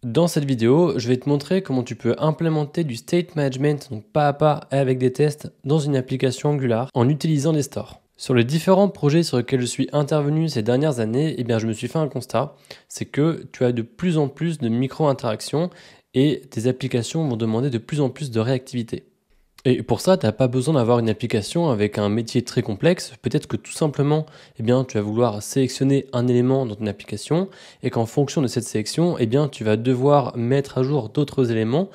Dans cette vidéo, je vais te montrer comment tu peux implémenter du state management, donc pas à pas et avec des tests, dans une application Angular en utilisant des stores. Sur les différents projets sur lesquels je suis intervenu ces dernières années, je me suis fait un constat, c'est que tu as de plus en plus de micro-interactions et tes applications vont demander de plus en plus de réactivité. Et pour ça, tu n'as pas besoin d'avoir une application avec un métier très complexe. Peut-être que tout simplement, tu vas vouloir sélectionner un élément dans ton application et qu'en fonction de cette sélection, tu vas devoir mettre à jour d'autres éléments.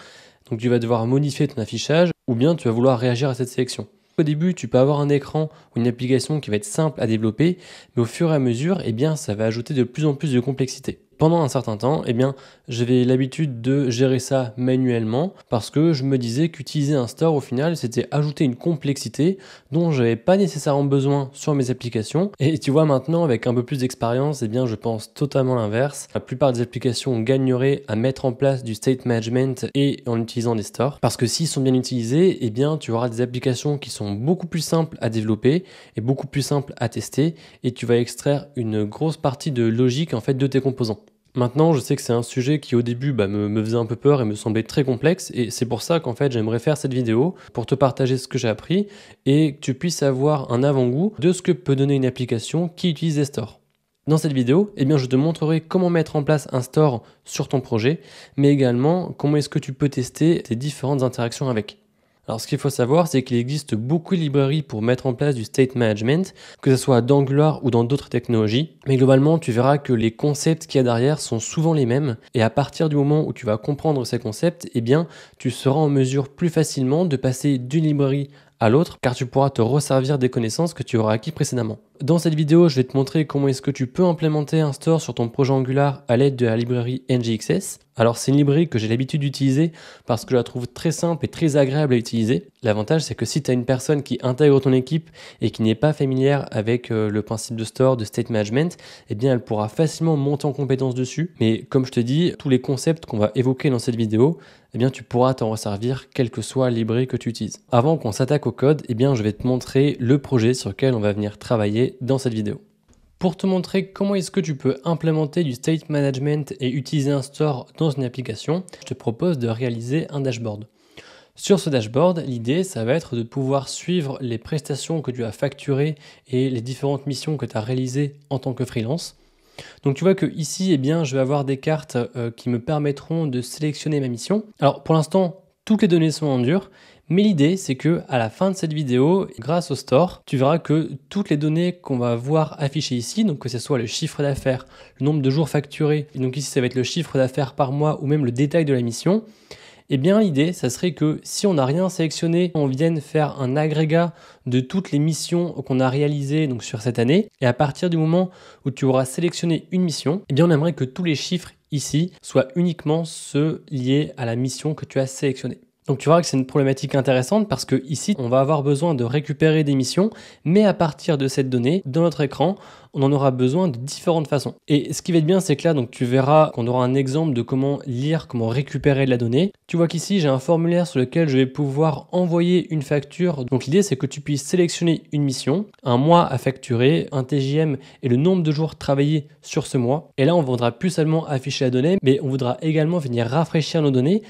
Donc tu vas devoir modifier ton affichage ou bien tu vas vouloir réagir à cette sélection. Au début, tu peux avoir un écran ou une application qui va être simple à développer, mais au fur et à mesure, ça va ajouter de plus en plus de complexité. Pendant un certain temps, j'avais l'habitude de gérer ça manuellement parce que je me disais qu'utiliser un store, au final, c'était ajouter une complexité dont je n'avais pas nécessairement besoin sur mes applications. Et tu vois, maintenant, avec un peu plus d'expérience, je pense totalement l'inverse. La plupart des applications gagneraient à mettre en place du state management et en utilisant des stores. Parce que s'ils sont bien utilisés, tu auras des applications qui sont beaucoup plus simples à développer et beaucoup plus simples à tester et tu vas extraire une grosse partie de logique de tes composants. Maintenant, je sais que c'est un sujet qui au début me faisait un peu peur et me semblait très complexe et c'est pour ça j'aimerais faire cette vidéo pour te partager ce que j'ai appris et que tu puisses avoir un avant-goût de ce que peut donner une application qui utilise des stores. Dans cette vidéo, je te montrerai comment mettre en place un store sur ton projet, mais également comment est-ce que tu peux tester tes différentes interactions avec. Alors ce qu'il faut savoir, c'est qu'il existe beaucoup de librairies pour mettre en place du state management, que ce soit d'Angular ou dans d'autres technologies. Mais globalement, tu verras que les concepts qu'il y a derrière sont souvent les mêmes. Et à partir du moment où tu vas comprendre ces concepts, tu seras en mesure plus facilement de passer d'une librairie à l'autre, car tu pourras te resservir des connaissances que tu auras acquis précédemment. Dans cette vidéo, je vais te montrer comment est-ce que tu peux implémenter un store sur ton projet Angular à l'aide de la librairie NGXS. Alors c'est une librairie que j'ai l'habitude d'utiliser parce que je la trouve très simple et très agréable à utiliser. L'avantage, c'est que si tu as une personne qui intègre ton équipe et qui n'est pas familière avec le principe de store, de state management, elle pourra facilement monter en compétence dessus. Mais comme je te dis, tous les concepts qu'on va évoquer dans cette vidéo, tu pourras t'en resservir quelle que soit la librairie que tu utilises. Avant qu'on s'attaque au code, je vais te montrer le projet sur lequel on va venir travailler dans cette vidéo. Pour te montrer comment est-ce que tu peux implémenter du state management et utiliser un store dans une application, je te propose de réaliser un dashboard. Sur ce dashboard, l'idée, ça va être de pouvoir suivre les prestations que tu as facturées et les différentes missions que tu as réalisées en tant que freelance. Donc tu vois que ici, je vais avoir des cartes qui me permettront de sélectionner ma mission. Alors pour l'instant, toutes les données sont en dur, mais l'idée c'est que à la fin de cette vidéo, grâce au store, tu verras que toutes les données qu'on va voir affichées ici, donc que ce soit le chiffre d'affaires, le nombre de jours facturés, et donc ici ça va être le chiffre d'affaires par mois ou même le détail de la mission, l'idée, ça serait que si on n'a rien sélectionné, on vienne faire un agrégat de toutes les missions qu'on a réalisées donc sur cette année. Et à partir du moment où tu auras sélectionné une mission, on aimerait que tous les chiffres ici soient uniquement ceux liés à la mission que tu as sélectionnée. Donc tu verras que c'est une problématique intéressante parce que ici, on va avoir besoin de récupérer des missions, mais à partir de cette donnée, dans notre écran, on en aura besoin de différentes façons. Et ce qui va être bien, c'est que là, donc, tu verras qu'on aura un exemple de comment lire, comment récupérer de la donnée. Tu vois qu'ici, j'ai un formulaire sur lequel je vais pouvoir envoyer une facture. Donc l'idée, c'est que tu puisses sélectionner une mission, un mois à facturer, un TJM et le nombre de jours travaillés sur ce mois. Et là, on ne voudra plus seulement afficher la donnée, mais on voudra également venir rafraîchir nos données,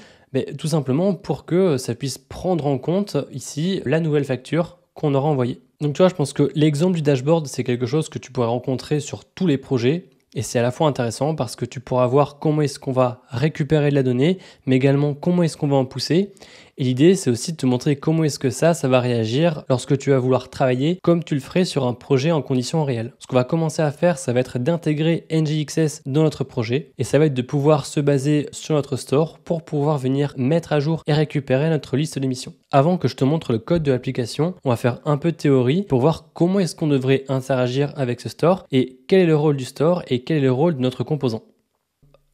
tout simplement pour que ça puisse prendre en compte ici la nouvelle facture qu'on aura envoyée. Donc tu vois, je pense que l'exemple du dashboard, c'est quelque chose que tu pourrais rencontrer sur tous les projets et c'est à la fois intéressant parce que tu pourras voir comment est-ce qu'on va récupérer de la donnée, mais également comment est-ce qu'on va en pousser. Et l'idée, c'est aussi de te montrer comment est-ce que ça va réagir lorsque tu vas vouloir travailler comme tu le ferais sur un projet en conditions réelles. Ce qu'on va commencer à faire, ça va être d'intégrer NGXS dans notre projet et ça va être de pouvoir se baser sur notre store pour pouvoir venir mettre à jour et récupérer notre liste d'émissions. Avant que je te montre le code de l'application, on va faire un peu de théorie pour voir comment est-ce qu'on devrait interagir avec ce store et quel est le rôle du store et quel est le rôle de notre composant.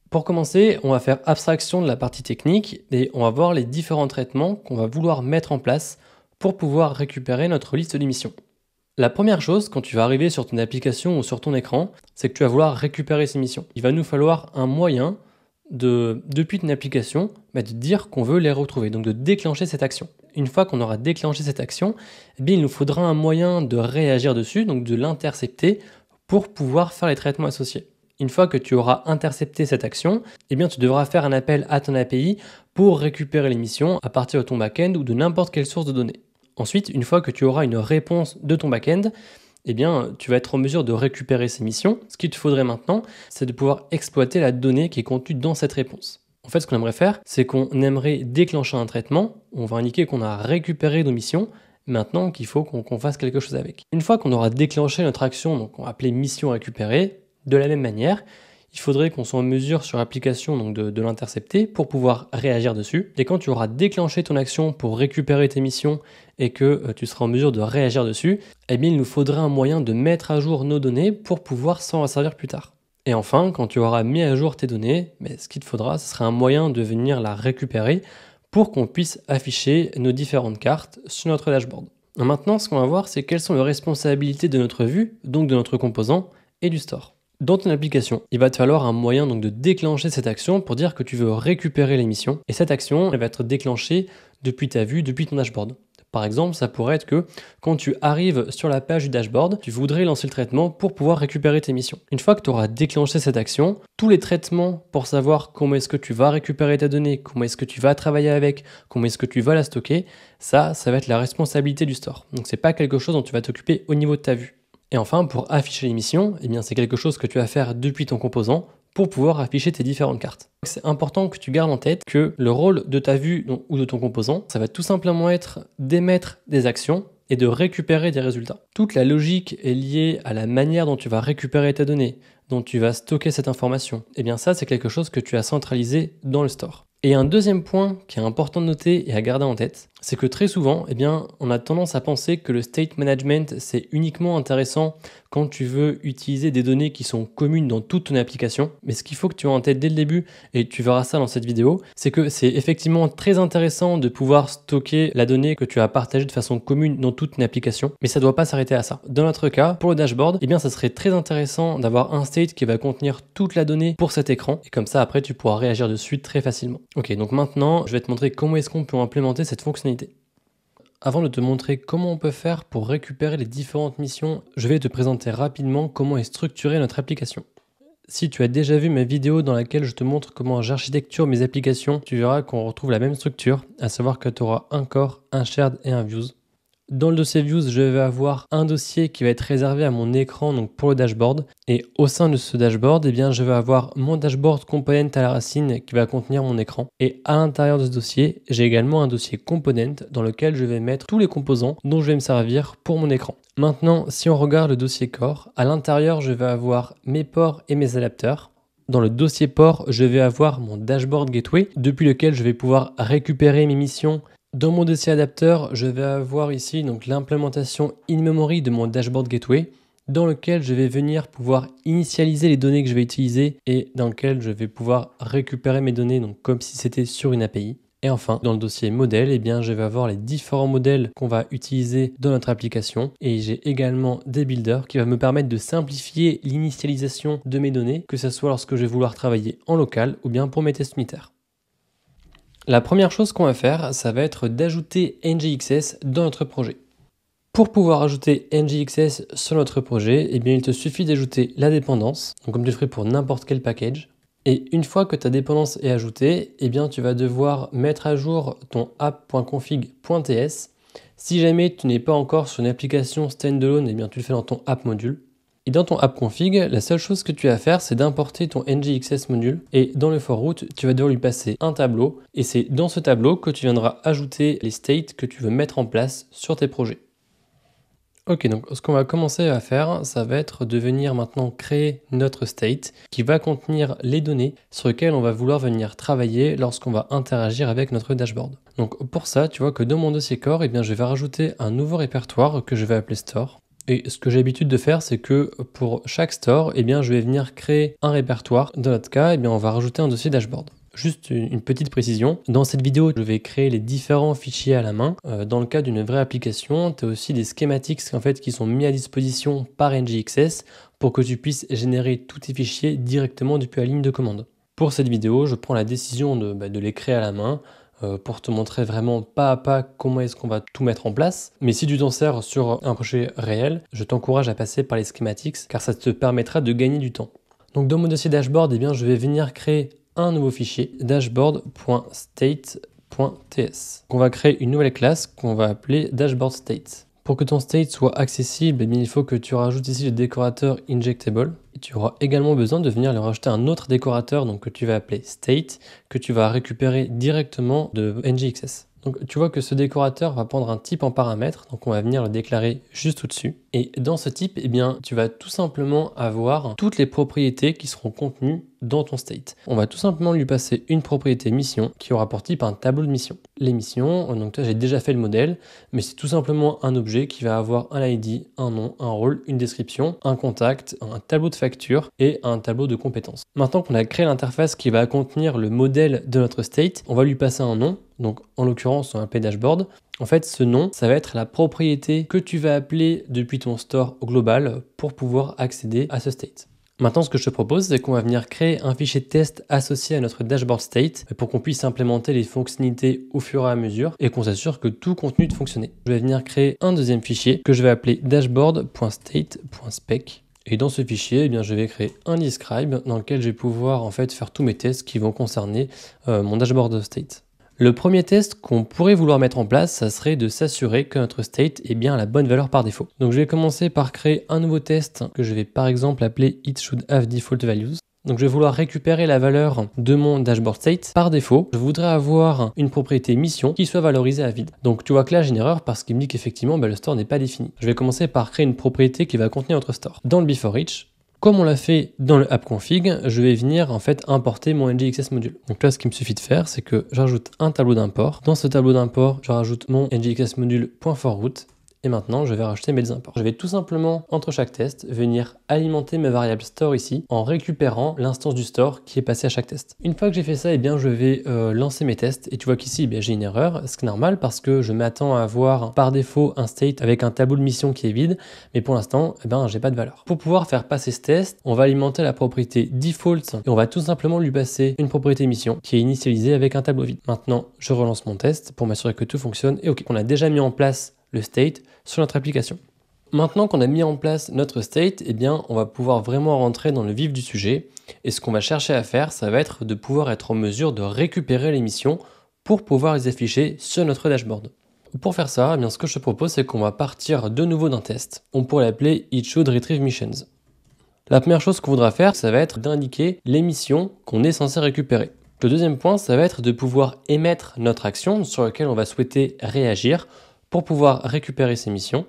Pour commencer, on va faire abstraction de la partie technique et on va voir les différents traitements qu'on va vouloir mettre en place pour pouvoir récupérer notre liste d'émissions. La première chose, quand tu vas arriver sur ton application ou sur ton écran, c'est que tu vas vouloir récupérer ces missions. Il va nous falloir un moyen depuis ton application, de dire qu'on veut les retrouver, donc de déclencher cette action. Une fois qu'on aura déclenché cette action, il nous faudra un moyen de réagir dessus, donc de l'intercepter pour pouvoir faire les traitements associés. Une fois que tu auras intercepté cette action, eh bien, tu devras faire un appel à ton API pour récupérer les missions à partir de ton back-end ou de n'importe quelle source de données. Ensuite, une fois que tu auras une réponse de ton back-end, eh bien, tu vas être en mesure de récupérer ces missions. Ce qu'il te faudrait maintenant, c'est de pouvoir exploiter la donnée qui est contenue dans cette réponse. En fait, ce qu'on aimerait faire, c'est qu'on aimerait déclencher un traitement. On va indiquer qu'on a récupéré nos missions. Maintenant qu'il faut qu'on fasse quelque chose avec. Une fois qu'on aura déclenché notre action, donc on va appeler mission récupérée, de la même manière, il faudrait qu'on soit en mesure sur l'application donc de l'intercepter pour pouvoir réagir dessus. Et quand tu auras déclenché ton action pour récupérer tes missions et que tu seras en mesure de réagir dessus, eh bien il nous faudrait un moyen de mettre à jour nos données pour pouvoir s'en resservir plus tard. Et enfin, quand tu auras mis à jour tes données, ce qu'il te faudra, ce sera un moyen de venir la récupérer pour qu'on puisse afficher nos différentes cartes sur notre dashboard. Maintenant, ce qu'on va voir, c'est quelles sont les responsabilités de notre vue, donc de notre composant et du store. Dans ton application, il va te falloir un moyen donc de déclencher cette action pour dire que tu veux récupérer les missions. Et cette action, elle va être déclenchée depuis ta vue, depuis ton dashboard. Par exemple, ça pourrait être que quand tu arrives sur la page du dashboard, tu voudrais lancer le traitement pour pouvoir récupérer tes missions. Une fois que tu auras déclenché cette action, tous les traitements pour savoir comment est-ce que tu vas récupérer ta donnée, comment est-ce que tu vas travailler avec, comment est-ce que tu vas la stocker, ça va être la responsabilité du store. Donc c'est pas quelque chose dont tu vas t'occuper au niveau de ta vue. Et enfin, pour afficher les missions, eh bien c'est quelque chose que tu vas faire depuis ton composant pour pouvoir afficher tes différentes cartes. C'est important que tu gardes en tête que le rôle de ta vue ou de ton composant, ça va tout simplement être d'émettre des actions et de récupérer des résultats. Toute la logique est liée à la manière dont tu vas récupérer ta donnée, dont tu vas stocker cette information. Et bien ça, c'est quelque chose que tu as centralisé dans le store. Et un deuxième point qui est important de noter et à garder en tête, c'est que très souvent, eh bien, on a tendance à penser que le state management, c'est uniquement intéressant quand tu veux utiliser des données qui sont communes dans toute ton application. Mais ce qu'il faut que tu aies en tête dès le début, et tu verras ça dans cette vidéo, c'est que c'est effectivement très intéressant de pouvoir stocker la donnée que tu as partagée de façon commune dans toute une application, mais ça ne doit pas s'arrêter à ça. Dans notre cas, pour le dashboard, eh bien, ça serait très intéressant d'avoir un state qui va contenir toute la donnée pour cet écran, et comme ça, après, tu pourras réagir dessus très facilement. Ok, donc maintenant, je vais te montrer comment est-ce qu'on peut implémenter cette fonctionnalité. Avant de te montrer comment on peut faire pour récupérer les différentes missions, je vais te présenter rapidement comment est structurée notre application. Si tu as déjà vu ma vidéo dans laquelle je te montre comment j'architecture mes applications, tu verras qu'on retrouve la même structure, à savoir que tu auras un core, un shared et un views. Dans le dossier Views, je vais avoir un dossier qui va être réservé à mon écran donc pour le dashboard. Et au sein de ce dashboard, eh bien, je vais avoir mon dashboard component à la racine qui va contenir mon écran. Et à l'intérieur de ce dossier, j'ai également un dossier component dans lequel je vais mettre tous les composants dont je vais me servir pour mon écran. Maintenant, si on regarde le dossier core, à l'intérieur, je vais avoir mes ports et mes adapteurs. Dans le dossier port, je vais avoir mon dashboard gateway depuis lequel je vais pouvoir récupérer mes missions. Dans mon dossier adapteur, je vais avoir ici donc l'implémentation in-memory de mon dashboard gateway dans lequel je vais venir pouvoir initialiser les données que je vais utiliser et dans lequel je vais pouvoir récupérer mes données donc comme si c'était sur une API. Et enfin, dans le dossier modèle, eh bien, je vais avoir les différents modèles qu'on va utiliser dans notre application et j'ai également des builders qui vont me permettre de simplifier l'initialisation de mes données, que ce soit lorsque je vais vouloir travailler en local ou bien pour mes tests unitaires. La première chose qu'on va faire, ça va être d'ajouter NGXS dans notre projet. Pour pouvoir ajouter NGXS sur notre projet, eh bien, il te suffit d'ajouter la dépendance, donc comme tu le ferais pour n'importe quel package. Et une fois que ta dépendance est ajoutée, eh bien, tu vas devoir mettre à jour ton app.config.ts. Si jamais tu n'es pas encore sur une application standalone, eh bien, tu le fais dans ton app module. Et dans ton app config, la seule chose que tu as à faire, c'est d'importer ton NGXS module. Et dans le for root, tu vas devoir lui passer un tableau. Et c'est dans ce tableau que tu viendras ajouter les states que tu veux mettre en place sur tes projets. Ok, donc ce qu'on va commencer à faire, ça va être de venir maintenant créer notre state qui va contenir les données sur lesquelles on va vouloir venir travailler lorsqu'on va interagir avec notre dashboard. Donc pour ça, tu vois que dans mon dossier core, eh bien, je vais rajouter un nouveau répertoire que je vais appeler store. Et ce que j'ai l'habitude de faire, c'est que pour chaque store, eh bien, je vais venir créer un répertoire. Dans notre cas, eh bien, on va rajouter un dossier dashboard. Juste une petite précision, dans cette vidéo, je vais créer les différents fichiers à la main. Dans le cas d'une vraie application, tu as aussi des schematics en fait, qui sont mis à disposition par NGXS pour que tu puisses générer tous tes fichiers directement depuis la ligne de commande. Pour cette vidéo, je prends la décision de les créer à la main pour te montrer vraiment pas à pas comment est-ce qu'on va tout mettre en place. Mais si tu t'en sers sur un projet réel, je t'encourage à passer par les schematics car ça te permettra de gagner du temps. Donc dans mon dossier dashboard, eh bien, je vais venir créer un nouveau fichier, dashboard.state.ts. On va créer une nouvelle classe qu'on va appeler dashboard state. Pour que ton state soit accessible, eh bien, il faut que tu rajoutes ici le décorateur injectable. Et tu auras également besoin de venir lui rajouter un autre décorateur donc, que tu vas appeler state, que tu vas récupérer directement de NGXS. Donc tu vois que ce décorateur va prendre un type en paramètre, donc on va venir le déclarer juste au-dessus. Et dans ce type, eh bien, tu vas tout simplement avoir toutes les propriétés qui seront contenues dans ton state. On va tout simplement lui passer une propriété mission qui aura pour type un tableau de mission. Les missions, donc là j'ai déjà fait le modèle, mais c'est tout simplement un objet qui va avoir un ID, un nom, un rôle, une description, un contact, un tableau de facture et un tableau de compétences. Maintenant qu'on a créé l'interface qui va contenir le modèle de notre state, on va lui passer un nom. Donc en l'occurrence, on va appeler dashboard. En fait, ce nom, ça va être la propriété que tu vas appeler depuis ton store au global pour pouvoir accéder à ce state. Maintenant, ce que je te propose, c'est qu'on va venir créer un fichier de test associé à notre dashboard state pour qu'on puisse implémenter les fonctionnalités au fur et à mesure et qu'on s'assure que tout continue de fonctionner. Je vais venir créer un deuxième fichier que je vais appeler dashboard.state.spec. Et dans ce fichier, eh bien, je vais créer un describe dans lequel je vais pouvoir en fait faire tous mes tests qui vont concerner mon dashboard state. Le premier test qu'on pourrait vouloir mettre en place, ça serait de s'assurer que notre state est bien la bonne valeur par défaut. Donc je vais commencer par créer un nouveau test que je vais par exemple appeler it should have default values. Donc je vais vouloir récupérer la valeur de mon dashboard state. Par défaut, je voudrais avoir une propriété mission qui soit valorisée à vide. Donc tu vois que là j'ai une erreur parce qu'il me dit qu'effectivement le store n'est pas défini. Je vais commencer par créer une propriété qui va contenir notre store. Dans le before each, comme on l'a fait dans le app config, je vais venir en fait importer mon NGXS module. Donc là, ce qu'il me suffit de faire, c'est que j'ajoute un tableau d'import. Dans ce tableau d'import, je rajoute mon NGXS module .forRoute. Et maintenant, je vais rajouter mes imports. Je vais tout simplement, entre chaque test, venir alimenter mes variables store ici en récupérant l'instance du store qui est passée à chaque test. Une fois que j'ai fait ça, eh bien, je vais lancer mes tests. Et tu vois qu'ici, eh j'ai une erreur, ce qui est normal parce que je m'attends à avoir par défaut un state avec un tableau de mission qui est vide. Mais pour l'instant, eh j'ai pas de valeur. Pour pouvoir faire passer ce test, on va alimenter la propriété default et on va tout simplement lui passer une propriété mission qui est initialisée avec un tableau vide. Maintenant, je relance mon test pour m'assurer que tout fonctionne. Et ok, on a déjà mis en place le state sur notre application. Maintenant qu'on a mis en place notre state, eh bien, on va pouvoir vraiment rentrer dans le vif du sujet. Et ce qu'on va chercher à faire, ça va être de pouvoir être en mesure de récupérer les missions pour pouvoir les afficher sur notre dashboard. Pour faire ça, eh bien, ce que je te propose, c'est qu'on va partir de nouveau d'un test. On pourrait l'appeler it should retrieve missions. La première chose qu'on voudra faire, ça va être d'indiquer les missions qu'on est censé récupérer. Le deuxième point, ça va être de pouvoir émettre notre action sur laquelle on va souhaiter réagir pour pouvoir récupérer ces missions.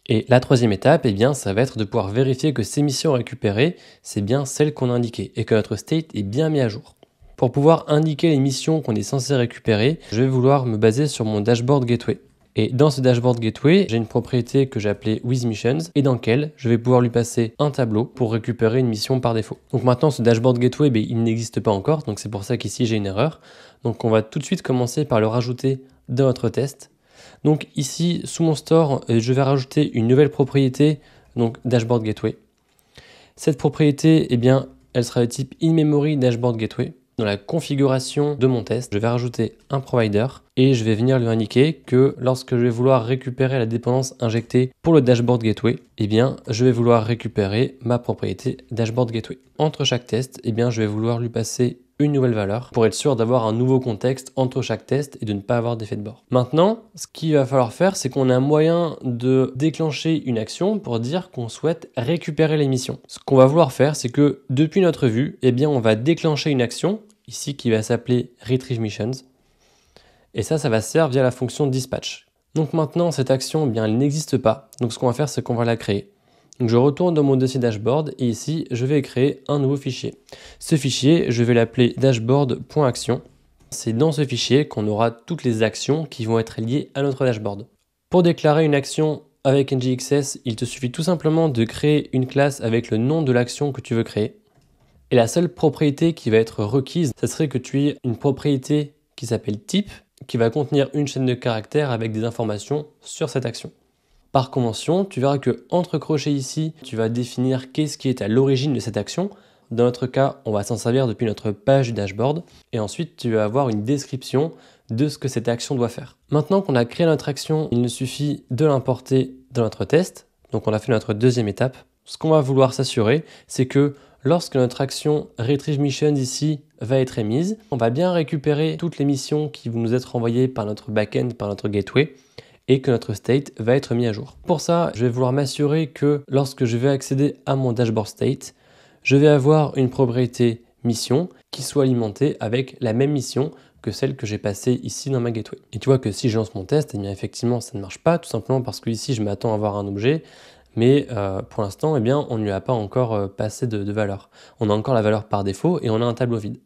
Et la troisième étape, eh bien, ça va être de pouvoir vérifier que ces missions récupérées, c'est bien celles qu'on a indiquées et que notre state est bien mis à jour. Pour pouvoir indiquer les missions qu'on est censé récupérer, je vais vouloir me baser sur mon dashboard gateway. Et dans ce dashboard gateway, j'ai une propriété que j'ai appelée withmissions et dans laquelle je vais pouvoir lui passer un tableau pour récupérer une mission par défaut. Donc maintenant, ce dashboard gateway, il n'existe pas encore, donc c'est pour ça qu'ici j'ai une erreur. Donc on va tout de suite commencer par le rajouter dans notre test. Donc ici, sous mon store, je vais rajouter une nouvelle propriété, donc dashboard gateway. Cette propriété, eh bien, elle sera de type in-memory dashboard gateway. Dans la configuration de mon test, je vais rajouter un provider et je vais venir lui indiquer que lorsque je vais vouloir récupérer la dépendance injectée pour le dashboard gateway, eh bien, je vais vouloir récupérer ma propriété dashboard gateway. Entre chaque test, eh bien, je vais vouloir lui passer une nouvelle valeur pour être sûr d'avoir un nouveau contexte entre chaque test et de ne pas avoir d'effet de bord. Maintenant, ce qu'il va falloir faire, c'est qu'on a un moyen de déclencher une action pour dire qu'on souhaite récupérer les missions. Ce qu'on va vouloir faire, c'est que depuis notre vue, eh bien, on va déclencher une action ici qui va s'appeler retrieve missions. Et ça va se faire via la fonction dispatch. Donc maintenant, cette action, eh bien, elle n'existe pas. Donc ce qu'on va faire, c'est qu'on va la créer. Donc je retourne dans mon dossier dashboard et ici, je vais créer un nouveau fichier. Ce fichier, je vais l'appeler dashboard.action. C'est dans ce fichier qu'on aura toutes les actions qui vont être liées à notre dashboard. Pour déclarer une action avec NGXS, il te suffit tout simplement de créer une classe avec le nom de l'action que tu veux créer. Et la seule propriété qui va être requise, ce serait que tu aies une propriété qui s'appelle type, qui va contenir une chaîne de caractères avec des informations sur cette action. Par convention, tu verras que entre crochets ici, tu vas définir qu'est-ce qui est à l'origine de cette action. Dans notre cas, on va s'en servir depuis notre page du dashboard. Et ensuite, tu vas avoir une description de ce que cette action doit faire. Maintenant qu'on a créé notre action, il nous suffit de l'importer dans notre test. Donc on a fait notre deuxième étape. Ce qu'on va vouloir s'assurer, c'est que lorsque notre action Retrieve Missions ici va être émise, on va bien récupérer toutes les missions qui vont nous être envoyées par notre backend, par notre gateway, et que notre state va être mis à jour. Pour ça, je vais vouloir m'assurer que lorsque je vais accéder à mon dashboard state, je vais avoir une propriété mission qui soit alimentée avec la même mission que celle que j'ai passée ici dans ma gateway. Et tu vois que si je lance mon test, eh bien effectivement ça ne marche pas, tout simplement parce que ici je m'attends à avoir un objet, mais pour l'instant eh bien on ne lui a pas encore passé de valeur. On a encore la valeur par défaut et on a un tableau vide.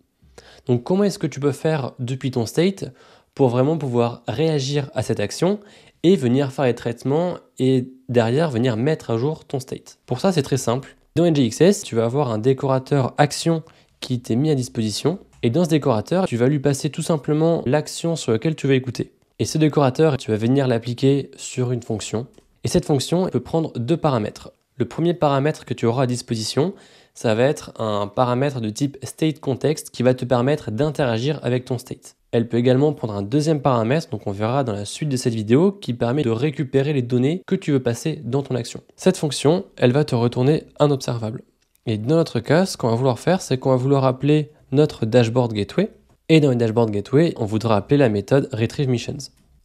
Donc comment est-ce que tu peux faire depuis ton state pour vraiment pouvoir réagir à cette action et venir faire les traitements et derrière venir mettre à jour ton state? Pour ça, c'est très simple. Dans NGXS, tu vas avoir un décorateur action qui t'est mis à disposition et dans ce décorateur, tu vas lui passer tout simplement l'action sur laquelle tu vas écouter. Et ce décorateur, tu vas venir l'appliquer sur une fonction et cette fonction peut prendre deux paramètres. Le premier paramètre que tu auras à disposition, ça va être un paramètre de type stateContext qui va te permettre d'interagir avec ton state. Elle peut également prendre un deuxième paramètre, donc on verra dans la suite de cette vidéo, qui permet de récupérer les données que tu veux passer dans ton action. Cette fonction, elle va te retourner un observable. Et dans notre cas, ce qu'on va vouloir faire, c'est qu'on va vouloir appeler notre dashboard gateway. Et dans le dashboard gateway, on voudra appeler la méthode retrieve missions.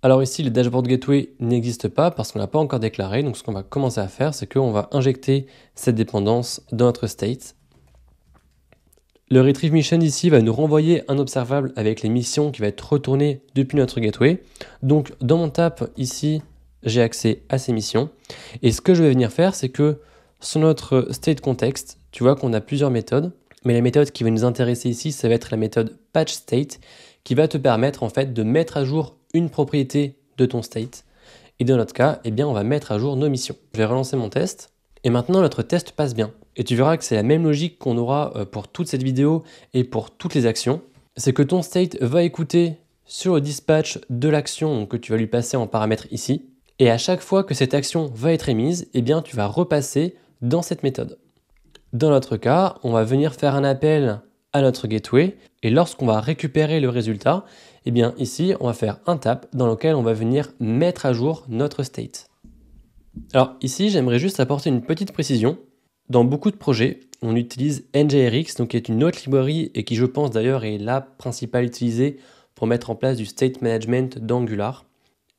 Alors ici, le dashboard gateway n'existe pas parce qu'on ne l'a pas encore déclaré. Donc ce qu'on va commencer à faire, c'est qu'on va injecter cette dépendance dans notre state. Le retrieve mission ici va nous renvoyer un observable avec les missions qui va être retournées depuis notre gateway. Donc dans mon tap ici, j'ai accès à ces missions. Et ce que je vais venir faire, c'est que sur notre state context, tu vois qu'on a plusieurs méthodes. Mais la méthode qui va nous intéresser ici, ça va être la méthode patch state qui va te permettre en fait de mettre à jour une propriété de ton state. Et dans notre cas, eh bien, on va mettre à jour nos missions. Je vais relancer mon test. Et maintenant, notre test passe bien. Et tu verras que c'est la même logique qu'on aura pour toute cette vidéo et pour toutes les actions. C'est que ton state va écouter sur le dispatch de l'action que tu vas lui passer en paramètre ici. Et à chaque fois que cette action va être émise, eh bien, tu vas repasser dans cette méthode. Dans notre cas, on va venir faire un appel à notre gateway. Et lorsqu'on va récupérer le résultat, eh bien, ici, on va faire un tap dans lequel on va venir mettre à jour notre state. Alors ici, j'aimerais juste apporter une petite précision. Dans beaucoup de projets, on utilise NGRX, donc qui est une autre librairie et qui, je pense d'ailleurs, est la principale utilisée pour mettre en place du state management d'Angular.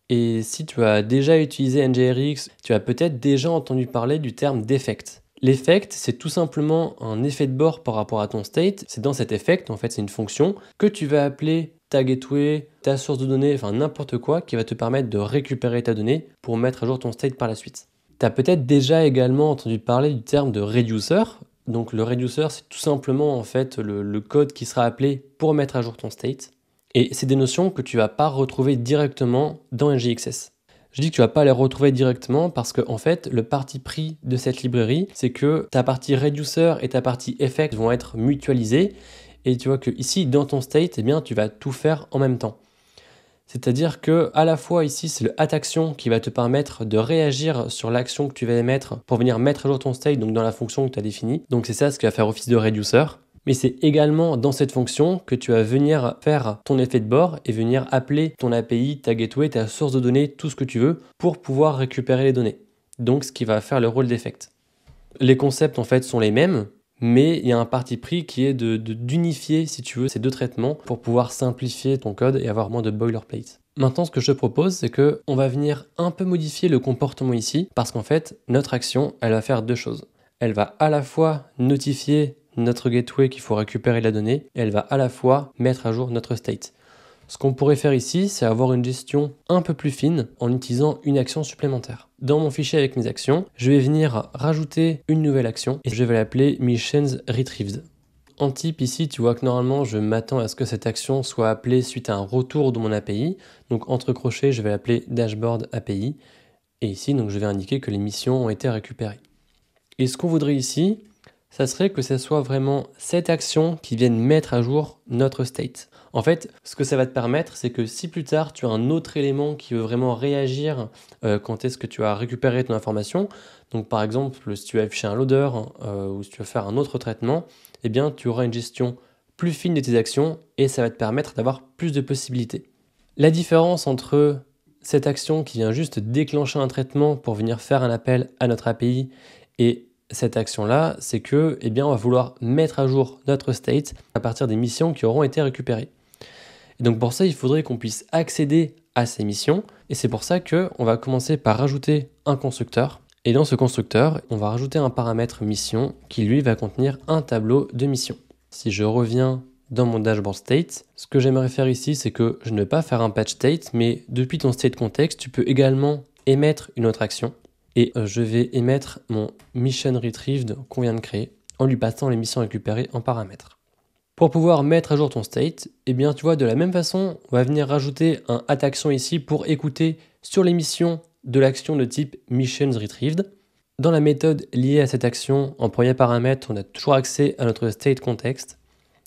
Et si tu as déjà utilisé NGRX, tu as peut-être déjà entendu parler du terme d'effect. L'effect, c'est tout simplement un effet de bord par rapport à ton state. C'est dans cet effect, en fait, c'est une fonction que tu vas appeler ta gateway, ta source de données, enfin n'importe quoi qui va te permettre de récupérer ta donnée pour mettre à jour ton state par la suite. Tu as peut-être déjà également entendu parler du terme de reducer. Donc le reducer, c'est tout simplement en fait le code qui sera appelé pour mettre à jour ton state. Et c'est des notions que tu vas pas retrouver directement dans NGXS. Je dis que tu vas pas les retrouver directement parce que en fait, le parti pris de cette librairie, c'est que ta partie reducer et ta partie effect vont être mutualisées. Et tu vois que ici, dans ton state, eh bien, tu vas tout faire en même temps. C'est-à-dire que à la fois ici, c'est le action qui va te permettre de réagir sur l'action que tu vas émettre pour venir mettre à jour ton state, donc dans la fonction que tu as définie. Donc c'est ça ce qui va faire office de reducer. Mais c'est également dans cette fonction que tu vas venir faire ton effet de bord et venir appeler ton API, ta gateway, ta source de données, tout ce que tu veux pour pouvoir récupérer les données. Donc ce qui va faire le rôle d'effect. Les concepts en fait sont les mêmes, mais il y a un parti pris qui est d'unifier, si tu veux, ces deux traitements pour pouvoir simplifier ton code et avoir moins de boilerplate. Maintenant, ce que je te propose, c'est qu'on va venir un peu modifier le comportement ici, parce qu'en fait, notre action, elle va faire deux choses. Elle va à la fois notifier notre gateway qu'il faut récupérer la donnée, et elle va à la fois mettre à jour notre state. Ce qu'on pourrait faire ici, c'est avoir une gestion un peu plus fine en utilisant une action supplémentaire. Dans mon fichier avec mes actions, je vais venir rajouter une nouvelle action et je vais l'appeler Missions Retrieved. En type ici, tu vois que normalement, je m'attends à ce que cette action soit appelée suite à un retour de mon API. Donc entre crochets, je vais l'appeler Dashboard API. Et ici, donc, je vais indiquer que les missions ont été récupérées. Et ce qu'on voudrait ici, ça serait que ce soit vraiment cette action qui vienne mettre à jour notre state. En fait, ce que ça va te permettre, c'est que si plus tard, tu as un autre élément qui veut vraiment réagir quand est-ce que tu as récupéré ton information, donc par exemple, si tu vas afficher un loader ou si tu vas faire un autre traitement, eh bien, tu auras une gestion plus fine de tes actions et ça va te permettre d'avoir plus de possibilités. La différence entre cette action qui vient juste déclencher un traitement pour venir faire un appel à notre API et cette action-là, c'est que, eh bien, on va vouloir mettre à jour notre state à partir des missions qui auront été récupérées. Et donc pour ça, il faudrait qu'on puisse accéder à ces missions. Et c'est pour ça qu'on va commencer par rajouter un constructeur. Et dans ce constructeur, on va rajouter un paramètre mission qui lui va contenir un tableau de mission. Si je reviens dans mon dashboard state, ce que j'aimerais faire ici, c'est que je ne vais pas faire un patch state, mais depuis ton state context, tu peux également émettre une autre action. Et je vais émettre mon mission retrieved qu'on vient de créer en lui passant les missions récupérées en paramètre. Pour pouvoir mettre à jour ton state, eh bien tu vois, de la même façon, on va venir rajouter un action ici pour écouter sur les missions de l'action de type missions retrieved. Dans la méthode liée à cette action, en premier paramètre, on a toujours accès à notre state context.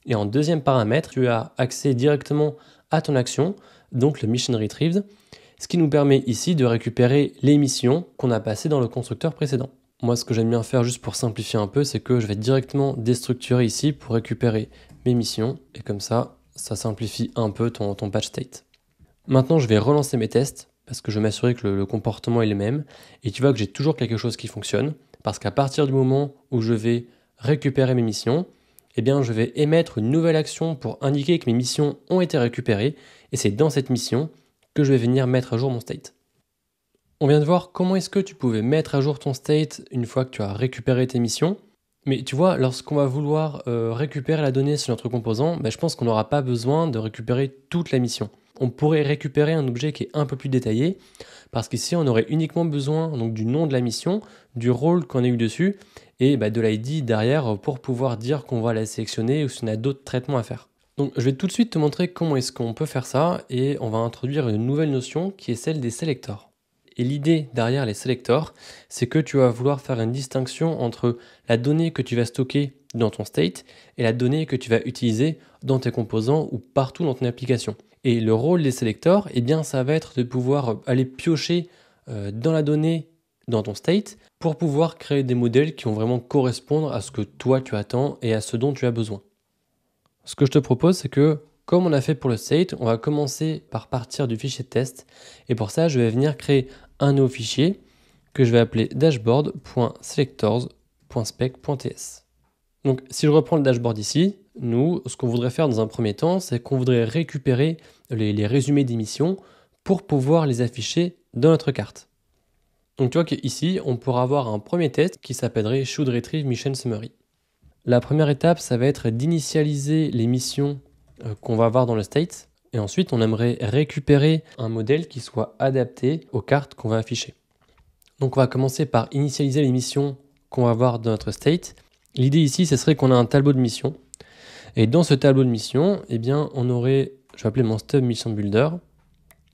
Et en deuxième paramètre, tu as accès directement à ton action, donc le mission retrieved, ce qui nous permet ici de récupérer les missions qu'on a passées dans le constructeur précédent. Moi, ce que j'aime bien faire, juste pour simplifier un peu, c'est que je vais directement déstructurer ici pour récupérer mes missions. Et comme ça simplifie un peu ton patch state. Maintenant, je vais relancer mes tests parce que je vais m'assurer que le comportement est le même. Et tu vois que j'ai toujours quelque chose qui fonctionne parce qu'à partir du moment où je vais récupérer mes missions, eh bien, je vais émettre une nouvelle action pour indiquer que mes missions ont été récupérées. Et c'est dans cette mission que je vais venir mettre à jour mon state. On vient de voir comment est-ce que tu pouvais mettre à jour ton state une fois que tu as récupéré tes missions. Mais tu vois, lorsqu'on va vouloir récupérer la donnée sur notre composant, je pense qu'on n'aura pas besoin de récupérer toute la mission. On pourrait récupérer un objet qui est un peu plus détaillé, parce qu'ici on aurait uniquement besoin donc, du nom de la mission, du rôle qu'on a eu dessus, et de l'ID derrière pour pouvoir dire qu'on va la sélectionner ou si on a d'autres traitements à faire. Donc je vais tout de suite te montrer comment est-ce qu'on peut faire ça, et on va introduire une nouvelle notion qui est celle des selectors. Et l'idée derrière les selectors, c'est que tu vas vouloir faire une distinction entre la donnée que tu vas stocker dans ton state et la donnée que tu vas utiliser dans tes composants ou partout dans ton application. Et le rôle des selectors, eh bien, ça va être de pouvoir aller piocher dans la donnée dans ton state pour pouvoir créer des modèles qui vont vraiment correspondre à ce que toi tu attends et à ce dont tu as besoin. Ce que je te propose, c'est que comme on a fait pour le state, on va commencer par partir du fichier de test. Et pour ça, je vais venir créer un nouveau fichier que je vais appeler dashboard.selectors.spec.ts. Donc, si je reprends le dashboard ici, nous, ce qu'on voudrait faire dans un premier temps, c'est qu'on voudrait récupérer les résumés des missions pour pouvoir les afficher dans notre carte. Donc, tu vois qu'ici, on pourra avoir un premier test qui s'appellerait should retrieve mission summary. La première étape, ça va être d'initialiser les missions qu'on va avoir dans le state. Et ensuite, on aimerait récupérer un modèle qui soit adapté aux cartes qu'on va afficher. Donc, on va commencer par initialiser les missions qu'on va avoir dans notre state. L'idée ici, ce serait qu'on a un tableau de missions. Et dans ce tableau de missions, eh bien, on aurait, je vais appeler mon stub mission builder.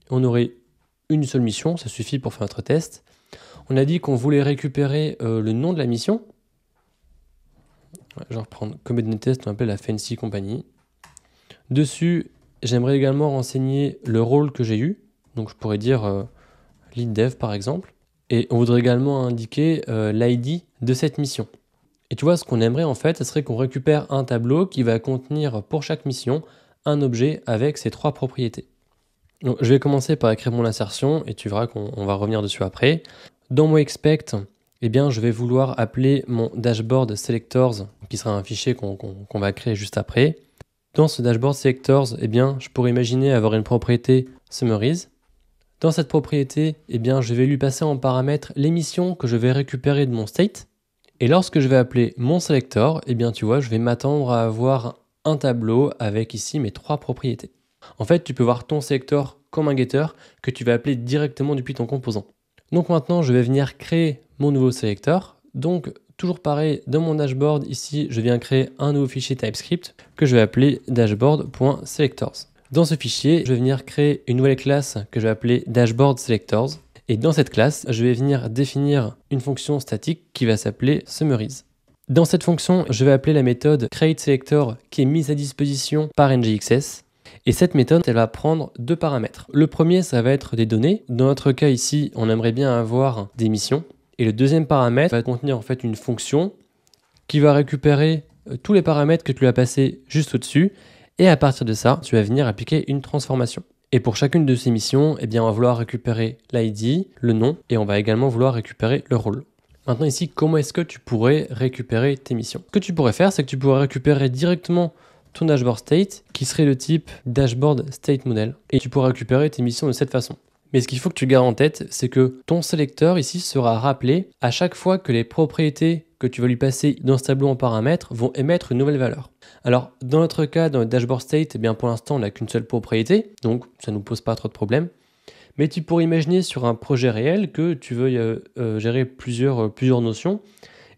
On aurait une seule mission, ça suffit pour faire notre test. On a dit qu'on voulait récupérer le nom de la mission. Je vais reprendre comme données test, on appelle la Fancy Company. Dessus, j'aimerais également renseigner le rôle que j'ai eu. Donc je pourrais dire lead dev par exemple. Et on voudrait également indiquer l'ID de cette mission. Et tu vois, ce qu'on aimerait en fait, ce serait qu'on récupère un tableau qui va contenir pour chaque mission un objet avec ses trois propriétés. Donc je vais commencer par écrire mon insertion et tu verras qu'on va revenir dessus après. Dans mon expect, eh bien, je vais vouloir appeler mon dashboard selectors, qui sera un fichier qu'on va créer juste après. Dans ce dashboard selectors, eh bien, je pourrais imaginer avoir une propriété summaries. Dans cette propriété, eh bien, je vais lui passer en paramètre les missions que je vais récupérer de mon state. Et lorsque je vais appeler mon selector, eh bien, tu vois, je vais m'attendre à avoir un tableau avec ici mes trois propriétés. En fait, tu peux voir ton selector comme un getter que tu vas appeler directement depuis ton composant. Donc maintenant, je vais venir créer mon nouveau selector. Donc, toujours pareil, dans mon dashboard, ici, je viens créer un nouveau fichier TypeScript que je vais appeler dashboard.selectors. Dans ce fichier, je vais venir créer une nouvelle classe que je vais appeler dashboard_selectors. Et dans cette classe, je vais venir définir une fonction statique qui va s'appeler summaries. Dans cette fonction, je vais appeler la méthode createSelector qui est mise à disposition par NGXS. Et cette méthode, elle va prendre deux paramètres. Le premier, ça va être des données. Dans notre cas ici, on aimerait bien avoir des missions. Et le deuxième paramètre va contenir en fait une fonction qui va récupérer tous les paramètres que tu lui as passés juste au-dessus. Et à partir de ça, tu vas venir appliquer une transformation. Et pour chacune de ces missions, eh bien, on va vouloir récupérer l'ID, le nom, et on va également vouloir récupérer le rôle. Maintenant ici, comment est-ce que tu pourrais récupérer tes missions? Ce que tu pourrais faire, c'est que tu pourrais récupérer directement ton dashboard state qui serait le type dashboard state model et tu pourrais récupérer tes missions de cette façon. Mais ce qu'il faut que tu gardes en tête, c'est que ton sélecteur ici sera rappelé à chaque fois que les propriétés que tu vas lui passer dans ce tableau en paramètres vont émettre une nouvelle valeur. Alors, dans notre cas, dans le dashboard state, eh bien pour l'instant, on n'a qu'une seule propriété, donc ça ne nous pose pas trop de problèmes. Mais tu pourrais imaginer sur un projet réel que tu veuilles gérer plusieurs notions.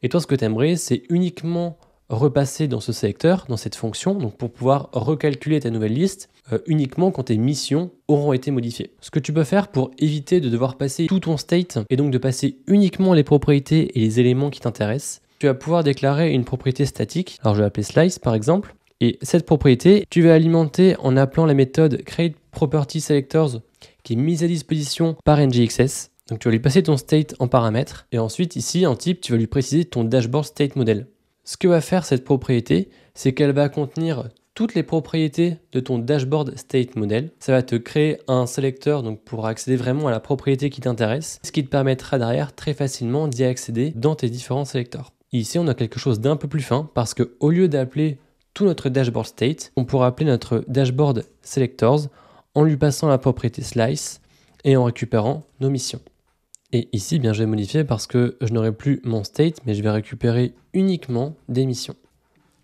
Et toi, ce que tu aimerais, c'est uniquement repasser dans ce sélecteur, dans cette fonction, donc pour pouvoir recalculer ta nouvelle liste uniquement quand tes missions auront été modifiées. Ce que tu peux faire pour éviter de devoir passer tout ton state et donc de passer uniquement les propriétés et les éléments qui t'intéressent, tu vas pouvoir déclarer une propriété statique. Alors je vais appeler slice par exemple. Et cette propriété, tu vas alimenter en appelant la méthode createPropertySelectors qui est mise à disposition par NGXS. Donc tu vas lui passer ton state en paramètre et ensuite ici en type, tu vas lui préciser ton dashboard state model. Ce que va faire cette propriété, c'est qu'elle va contenir toutes les propriétés de ton dashboard state model. Ça va te créer un sélecteur donc pour accéder vraiment à la propriété qui t'intéresse, ce qui te permettra derrière très facilement d'y accéder dans tes différents sélecteurs. Ici, on a quelque chose d'un peu plus fin parce que au lieu d'appeler tout notre dashboard state, on pourra appeler notre dashboard selectors en lui passant la propriété slice et en récupérant nos missions. Et ici, bien, je vais modifier parce que je n'aurai plus mon state, mais je vais récupérer uniquement des missions.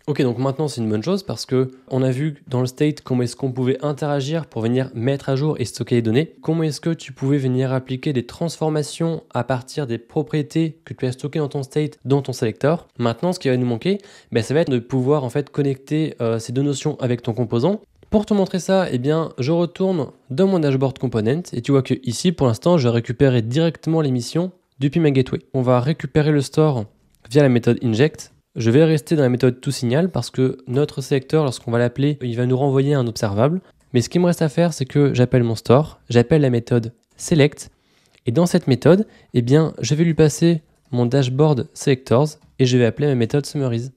Ok, donc maintenant c'est une bonne chose parce que on a vu dans le state comment est-ce qu'on pouvait interagir pour venir mettre à jour et stocker les données. Comment est-ce que tu pouvais venir appliquer des transformations à partir des propriétés que tu as stockées dans ton state, dans ton selector. Maintenant, ce qui va nous manquer, ça va être de pouvoir en fait connecter ces deux notions avec ton composant. Pour te montrer ça, je retourne dans mon dashboard component et tu vois que ici, pour l'instant, je récupère directement les missions depuis ma gateway. On va récupérer le store via la méthode inject. Je vais rester dans la méthode toSignal parce que notre sélecteur, lorsqu'on va l'appeler, il va nous renvoyer un observable. Mais ce qui me reste à faire, c'est que j'appelle mon store, j'appelle la méthode select et dans cette méthode, je vais lui passer mon dashboard selectors et je vais appeler ma méthode summaries.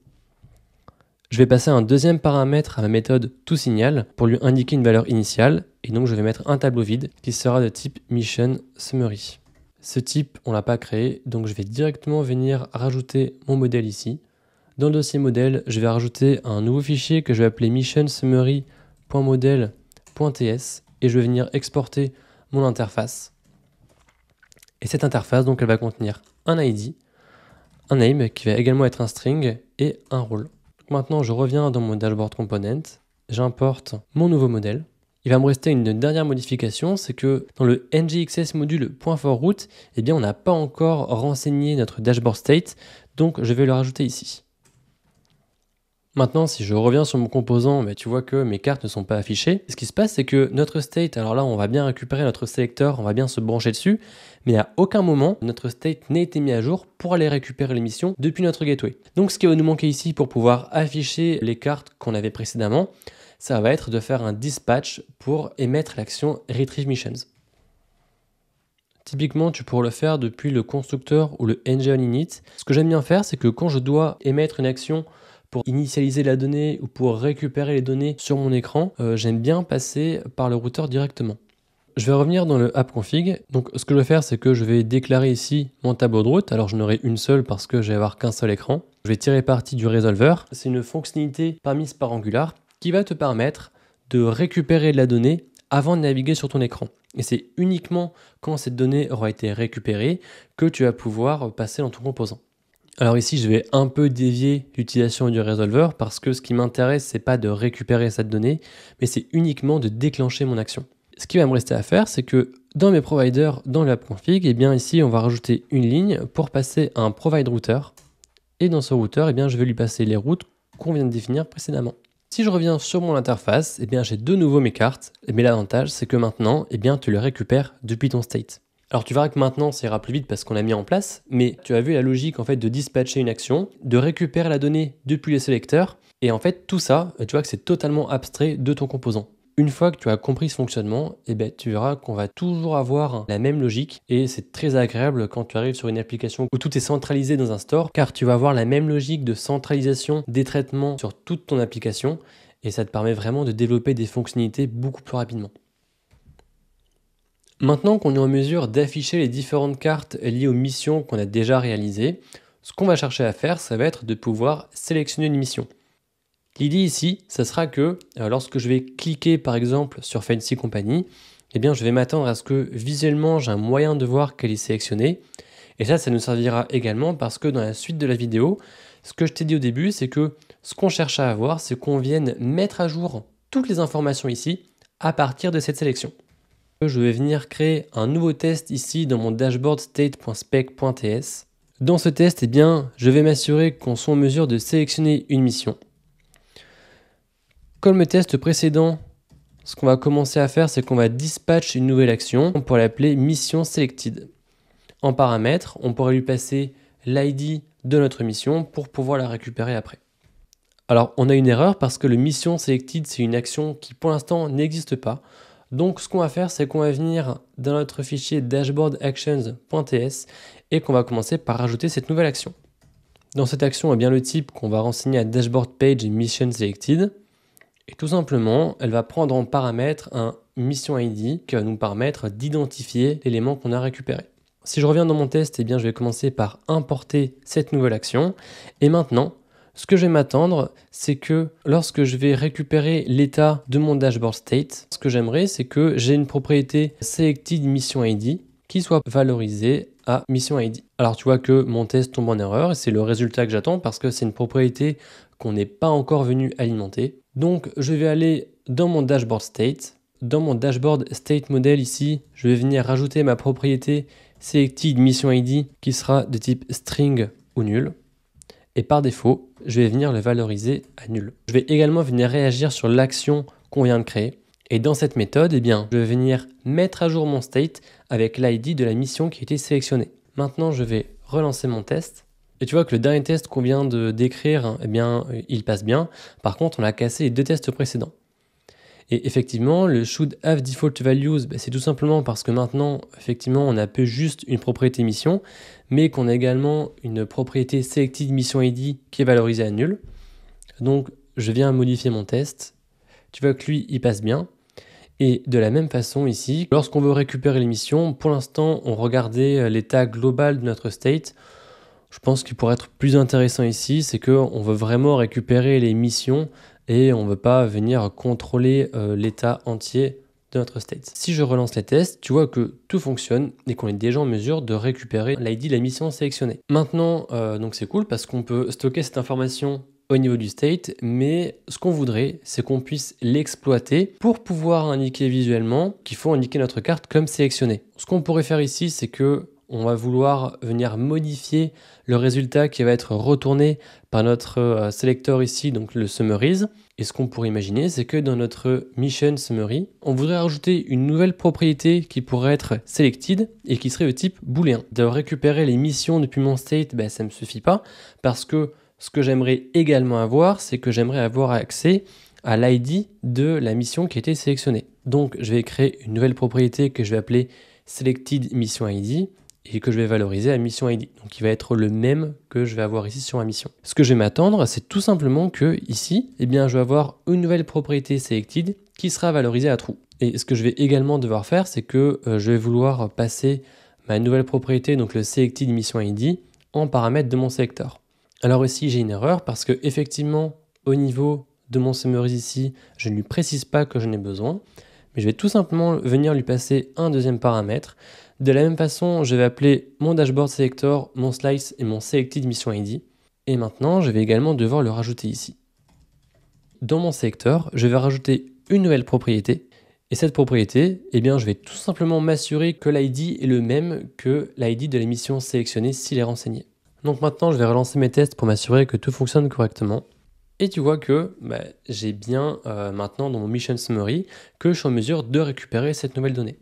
Je vais passer un deuxième paramètre à ma méthode toSignal pour lui indiquer une valeur initiale et donc je vais mettre un tableau vide qui sera de type mission summary. Ce type, on ne l'a pas créé, donc je vais directement venir rajouter mon modèle ici. Dans le dossier modèle, je vais rajouter un nouveau fichier que je vais appeler missionsummary.model.ts et je vais venir exporter mon interface. Et cette interface, donc, elle va contenir un ID, un name qui va également être un string et un role. Maintenant, je reviens dans mon dashboard component, j'importe mon nouveau modèle. Il va me rester une dernière modification, c'est que dans le ngxs module.forRoute, on n'a pas encore renseigné notre dashboard state, donc je vais le rajouter ici. Maintenant, si je reviens sur mon composant, tu vois que mes cartes ne sont pas affichées. Ce qui se passe, c'est que notre state, alors là, on va bien récupérer notre sélecteur, on va bien se brancher dessus, mais à aucun moment, notre state n'a été mis à jour pour aller récupérer les missions depuis notre gateway. Donc, ce qui va nous manquer ici pour pouvoir afficher les cartes qu'on avait précédemment, ça va être de faire un dispatch pour émettre l'action Retrieve Missions. Typiquement, tu pourras le faire depuis le constructeur ou le ng-init. Ce que j'aime bien faire, c'est que quand je dois émettre une action pour initialiser la donnée ou pour récupérer les données sur mon écran, j'aime bien passer par le routeur directement. Je vais revenir dans le app config. Donc ce que je vais faire, c'est que je vais déclarer ici mon tableau de route. Alors je n'aurai une seule parce que je vais avoir qu'un seul écran. Je vais tirer parti du resolver. C'est une fonctionnalité permise par Angular qui va te permettre de récupérer de la donnée avant de naviguer sur ton écran. Et c'est uniquement quand cette donnée aura été récupérée que tu vas pouvoir passer dans ton composant. Alors ici, je vais un peu dévier l'utilisation du resolver parce que ce qui m'intéresse, c'est pas de récupérer cette donnée, mais c'est uniquement de déclencher mon action. Ce qui va me rester à faire, c'est que dans mes providers, dans l'app config, ici, on va rajouter une ligne pour passer à un provide router. Et dans ce router, je vais lui passer les routes qu'on vient de définir précédemment. Si je reviens sur mon interface, j'ai de nouveau mes cartes, mais l'avantage, c'est que maintenant, tu les récupères depuis ton state. Alors tu verras que maintenant ça ira plus vite parce qu'on l'a mis en place, mais tu as vu la logique en fait de dispatcher une action, de récupérer la donnée depuis les sélecteurs, et en fait tout ça, tu vois que c'est totalement abstrait de ton composant. Une fois que tu as compris ce fonctionnement, tu verras qu'on va toujours avoir la même logique et c'est très agréable quand tu arrives sur une application où tout est centralisé dans un store car tu vas avoir la même logique de centralisation des traitements sur toute ton application et ça te permet vraiment de développer des fonctionnalités beaucoup plus rapidement. Maintenant qu'on est en mesure d'afficher les différentes cartes liées aux missions qu'on a déjà réalisées, ce qu'on va chercher à faire, ça va être de pouvoir sélectionner une mission. L'idée ici, ça sera que lorsque je vais cliquer par exemple sur Fancy Company, eh bien je vais m'attendre à ce que visuellement j'ai un moyen de voir qu'elle est sélectionnée. Et ça nous servira également parce que dans la suite de la vidéo, ce que je t'ai dit au début, c'est que ce qu'on cherche à avoir, c'est qu'on vienne mettre à jour toutes les informations ici à partir de cette sélection. Je vais venir créer un nouveau test ici dans mon dashboard state.spec.ts. Dans ce test, eh bien, je vais m'assurer qu'on soit en mesure de sélectionner une mission. Comme le test précédent, ce qu'on va commencer à faire, c'est qu'on va dispatch une nouvelle action pour l'appeler mission selected. En paramètre, on pourrait lui passer l'ID de notre mission pour pouvoir la récupérer après. Alors, on a une erreur parce que le mission selected, c'est une action qui pour l'instant n'existe pas. Donc, ce qu'on va faire, c'est qu'on va venir dans notre fichier dashboardactions.ts et qu'on va commencer par rajouter cette nouvelle action. Dans cette action, eh bien, le type qu'on va renseigner à dashboard page est mission selected. Et tout simplement, elle va prendre en paramètre un mission ID qui va nous permettre d'identifier l'élément qu'on a récupéré. Si je reviens dans mon test, eh bien, je vais commencer par importer cette nouvelle action. Et maintenant, ce que je vais m'attendre, c'est que lorsque je vais récupérer l'état de mon dashboard state, ce que j'aimerais, c'est que j'ai une propriété selected mission ID qui soit valorisée à mission ID. Alors tu vois que mon test tombe en erreur et c'est le résultat que j'attends parce que c'est une propriété qu'on n'est pas encore venu alimenter. Donc je vais aller dans mon dashboard state. Dans mon dashboard state model ici, je vais venir rajouter ma propriété selected mission ID qui sera de type string ou nul. Et par défaut, je vais venir le valoriser à nul. Je vais également venir réagir sur l'action qu'on vient de créer. Et dans cette méthode, eh bien, je vais venir mettre à jour mon state avec l'ID de la mission qui a été sélectionnée. Maintenant, je vais relancer mon test. Et tu vois que le dernier test qu'on vient de décrire, eh bien, il passe bien. Par contre, on a cassé les deux tests précédents. Et effectivement, le should have default values, c'est tout simplement parce que maintenant, effectivement, on n'a pas juste une propriété mission, mais qu'on a également une propriété selected mission ID qui est valorisée à nul. Donc, je viens modifier mon test. Tu vois que lui, il passe bien. Et de la même façon ici, lorsqu'on veut récupérer les missions, pour l'instant, on regardait l'état global de notre state. Je pense qu'il pourrait être plus intéressant ici, c'est qu'on veut vraiment récupérer les missions et on ne veut pas venir contrôler l'état entier de notre state. Si je relance les tests, tu vois que tout fonctionne et qu'on est déjà en mesure de récupérer l'ID de la mission sélectionnée. Maintenant, donc c'est cool parce qu'on peut stocker cette information au niveau du state, mais ce qu'on voudrait, c'est qu'on puisse l'exploiter pour pouvoir indiquer visuellement qu'il faut indiquer notre carte comme sélectionnée. Ce qu'on pourrait faire ici, c'est que on va vouloir venir modifier le résultat qui va être retourné par notre sélecteur ici, donc le summaries. Et ce qu'on pourrait imaginer, c'est que dans notre mission summary, on voudrait rajouter une nouvelle propriété qui pourrait être selected et qui serait de type booléen. De récupérer les missions depuis mon state, ça ne me suffit pas parce que ce que j'aimerais également avoir, c'est que j'aimerais avoir accès à l'ID de la mission qui a été sélectionnée. Donc je vais créer une nouvelle propriété que je vais appeler selected mission ID et que je vais valoriser à mission ID. Donc il va être le même que je vais avoir ici sur ma mission. Ce que je vais m'attendre, c'est tout simplement que ici, je vais avoir une nouvelle propriété selected qui sera valorisée à true. Et ce que je vais également devoir faire, c'est que je vais vouloir passer ma nouvelle propriété, donc le selected mission ID, en paramètre de mon sélecteur. Alors ici, j'ai une erreur parce que effectivement, au niveau de mon summaries ici, je ne lui précise pas que j'en ai besoin, mais je vais tout simplement venir lui passer un deuxième paramètre. De la même façon, je vais appeler mon dashboard selector, mon slice et mon selected mission ID. Et maintenant, je vais également devoir le rajouter ici. Dans mon sélecteur, je vais rajouter une nouvelle propriété. Et cette propriété, je vais tout simplement m'assurer que l'ID est le même que l'ID de la mission sélectionnée s'il est renseigné. Donc maintenant, je vais relancer mes tests pour m'assurer que tout fonctionne correctement. Et tu vois que j'ai bien maintenant dans mon mission summary que je suis en mesure de récupérer cette nouvelle donnée.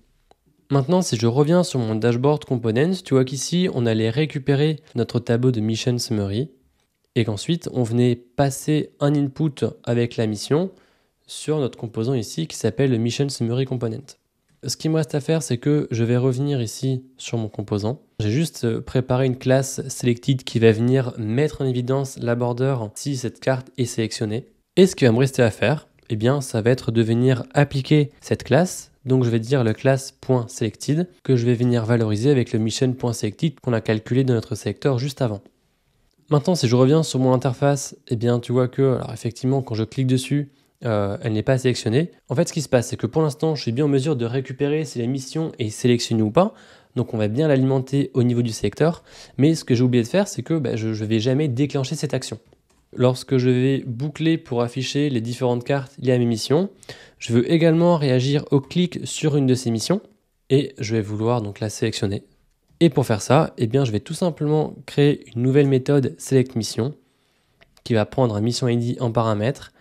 Maintenant, si je reviens sur mon dashboard components, tu vois qu'ici, on allait récupérer notre tableau de mission summary et qu'ensuite, on venait passer un input avec la mission sur notre composant ici qui s'appelle le mission summary component. Ce qui me reste à faire, c'est que je vais revenir ici sur mon composant. J'ai juste préparé une classe selected qui va venir mettre en évidence la border si cette carte est sélectionnée. Et ce qui va me rester à faire, ça va être de venir appliquer cette classe Donc je vais dire le class.selected que je vais venir valoriser avec le mission.selected qu'on a calculé dans notre sélecteur juste avant. Maintenant, si je reviens sur mon interface, eh bien tu vois que, alors effectivement, quand je clique dessus, elle n'est pas sélectionnée. En fait, ce qui se passe, c'est que pour l'instant, je suis bien en mesure de récupérer si la mission est sélectionnée ou pas. Donc on va bien l'alimenter au niveau du sélecteur. Mais ce que j'ai oublié de faire, c'est que je ne vais jamais déclencher cette action. Lorsque je vais boucler pour afficher les différentes cartes liées à mes missions, je veux également réagir au clic sur une de ces missions et je vais vouloir donc la sélectionner. Et pour faire ça, eh bien, je vais tout simplement créer une nouvelle méthode selectMission qui va prendre un mission ID en paramètre.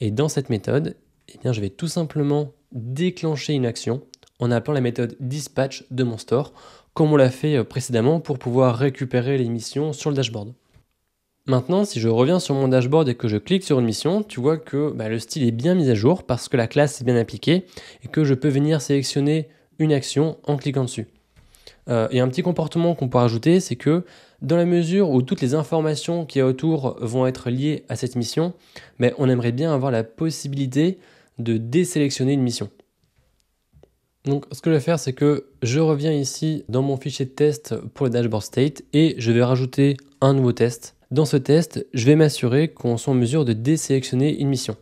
Et dans cette méthode, eh bien, je vais tout simplement déclencher une action en appelant la méthode dispatch de mon store, comme on l'a fait précédemment pour pouvoir récupérer les missions sur le dashboard. Maintenant, si je reviens sur mon dashboard et que je clique sur une mission, tu vois que le style est bien mis à jour parce que la classe est bien appliquée et que je peux venir sélectionner une action en cliquant dessus. Et un petit comportement qu'on peut rajouter, c'est que dans la mesure où toutes les informations qu'il y a autour vont être liées à cette mission, on aimerait bien avoir la possibilité de désélectionner une mission. Donc ce que je vais faire, c'est que je reviens ici dans mon fichier de test pour le dashboard state et je vais rajouter un nouveau test. Dans ce test, je vais m'assurer qu'on soit en mesure de désélectionner une mission.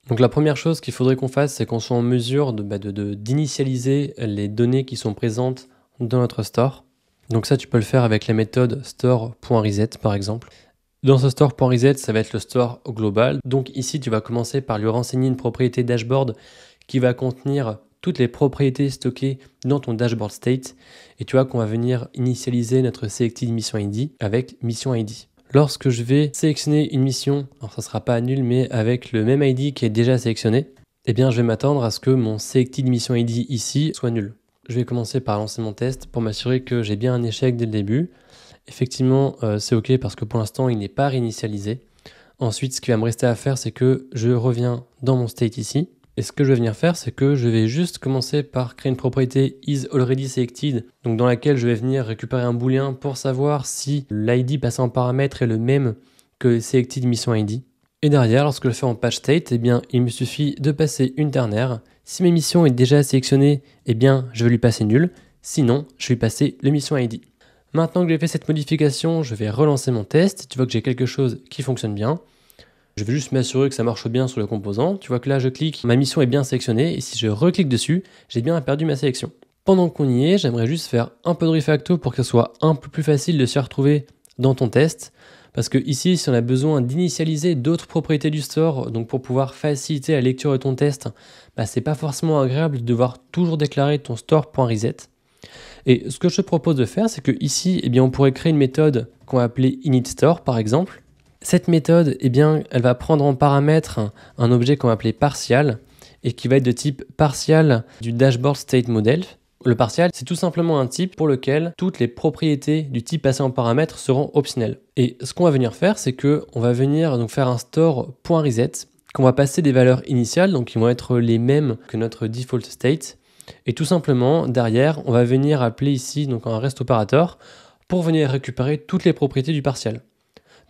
Donc la première chose qu'il faudrait qu'on fasse, c'est qu'on soit en mesure d'initialiser les données qui sont présentes dans notre store. Donc ça, tu peux le faire avec la méthode store.reset par exemple. Dans ce store.reset, ça va être le store global. Donc ici, tu vas commencer par lui renseigner une propriété dashboard qui va contenir toutes les propriétés stockées dans ton dashboard state. Et tu vois qu'on va venir initialiser notre selected mission ID avec mission ID. Lorsque je vais sélectionner une mission, alors ça ne sera pas nul, mais avec le même ID qui est déjà sélectionné, eh bien je vais m'attendre à ce que mon selected mission ID ici soit nul. Je vais commencer par lancer mon test pour m'assurer que j'ai bien un échec dès le début. Effectivement, c'est OK parce que pour l'instant, il n'est pas réinitialisé. Ensuite, ce qui va me rester à faire, c'est que je reviens dans mon state ici. Et ce que je vais venir faire, c'est que je vais juste commencer par créer une propriété isAlreadySelected, donc dans laquelle je vais venir récupérer un booléen pour savoir si l'ID passé en paramètre est le même que selectedMissionID. Et derrière, lorsque je le fais en patch state, eh bien, il me suffit de passer une ternaire. Si ma mission est déjà sélectionnée, eh bien, je vais lui passer nul. Sinon, je vais lui passer le mission ID. Maintenant que j'ai fait cette modification, je vais relancer mon test. Tu vois que j'ai quelque chose qui fonctionne bien. Je vais juste m'assurer que ça marche bien sur le composant. Tu vois que là, je clique, ma mission est bien sélectionnée. Et si je reclique dessus, j'ai bien perdu ma sélection. Pendant qu'on y est, j'aimerais juste faire un peu de refacto pour que ce soit un peu plus facile de s'y retrouver dans ton test. Parce que ici, si on a besoin d'initialiser d'autres propriétés du store, donc pour pouvoir faciliter la lecture de ton test, c'est pas forcément agréable de devoir toujours déclarer ton store.reset. Et ce que je te propose de faire, c'est que ici, on pourrait créer une méthode qu'on va appeler initStore par exemple. Cette méthode, elle va prendre en paramètre un objet qu'on va appeler partial et qui va être de type partial du dashboard state model. Le partial, c'est tout simplement un type pour lequel toutes les propriétés du type passé en paramètre seront optionnelles. Et ce qu'on va venir faire, c'est qu'on va venir donc faire un store.reset qu'on va passer des valeurs initiales, donc qui vont être les mêmes que notre default state. Et tout simplement, derrière, on va venir appeler ici donc un rest operator pour venir récupérer toutes les propriétés du partial.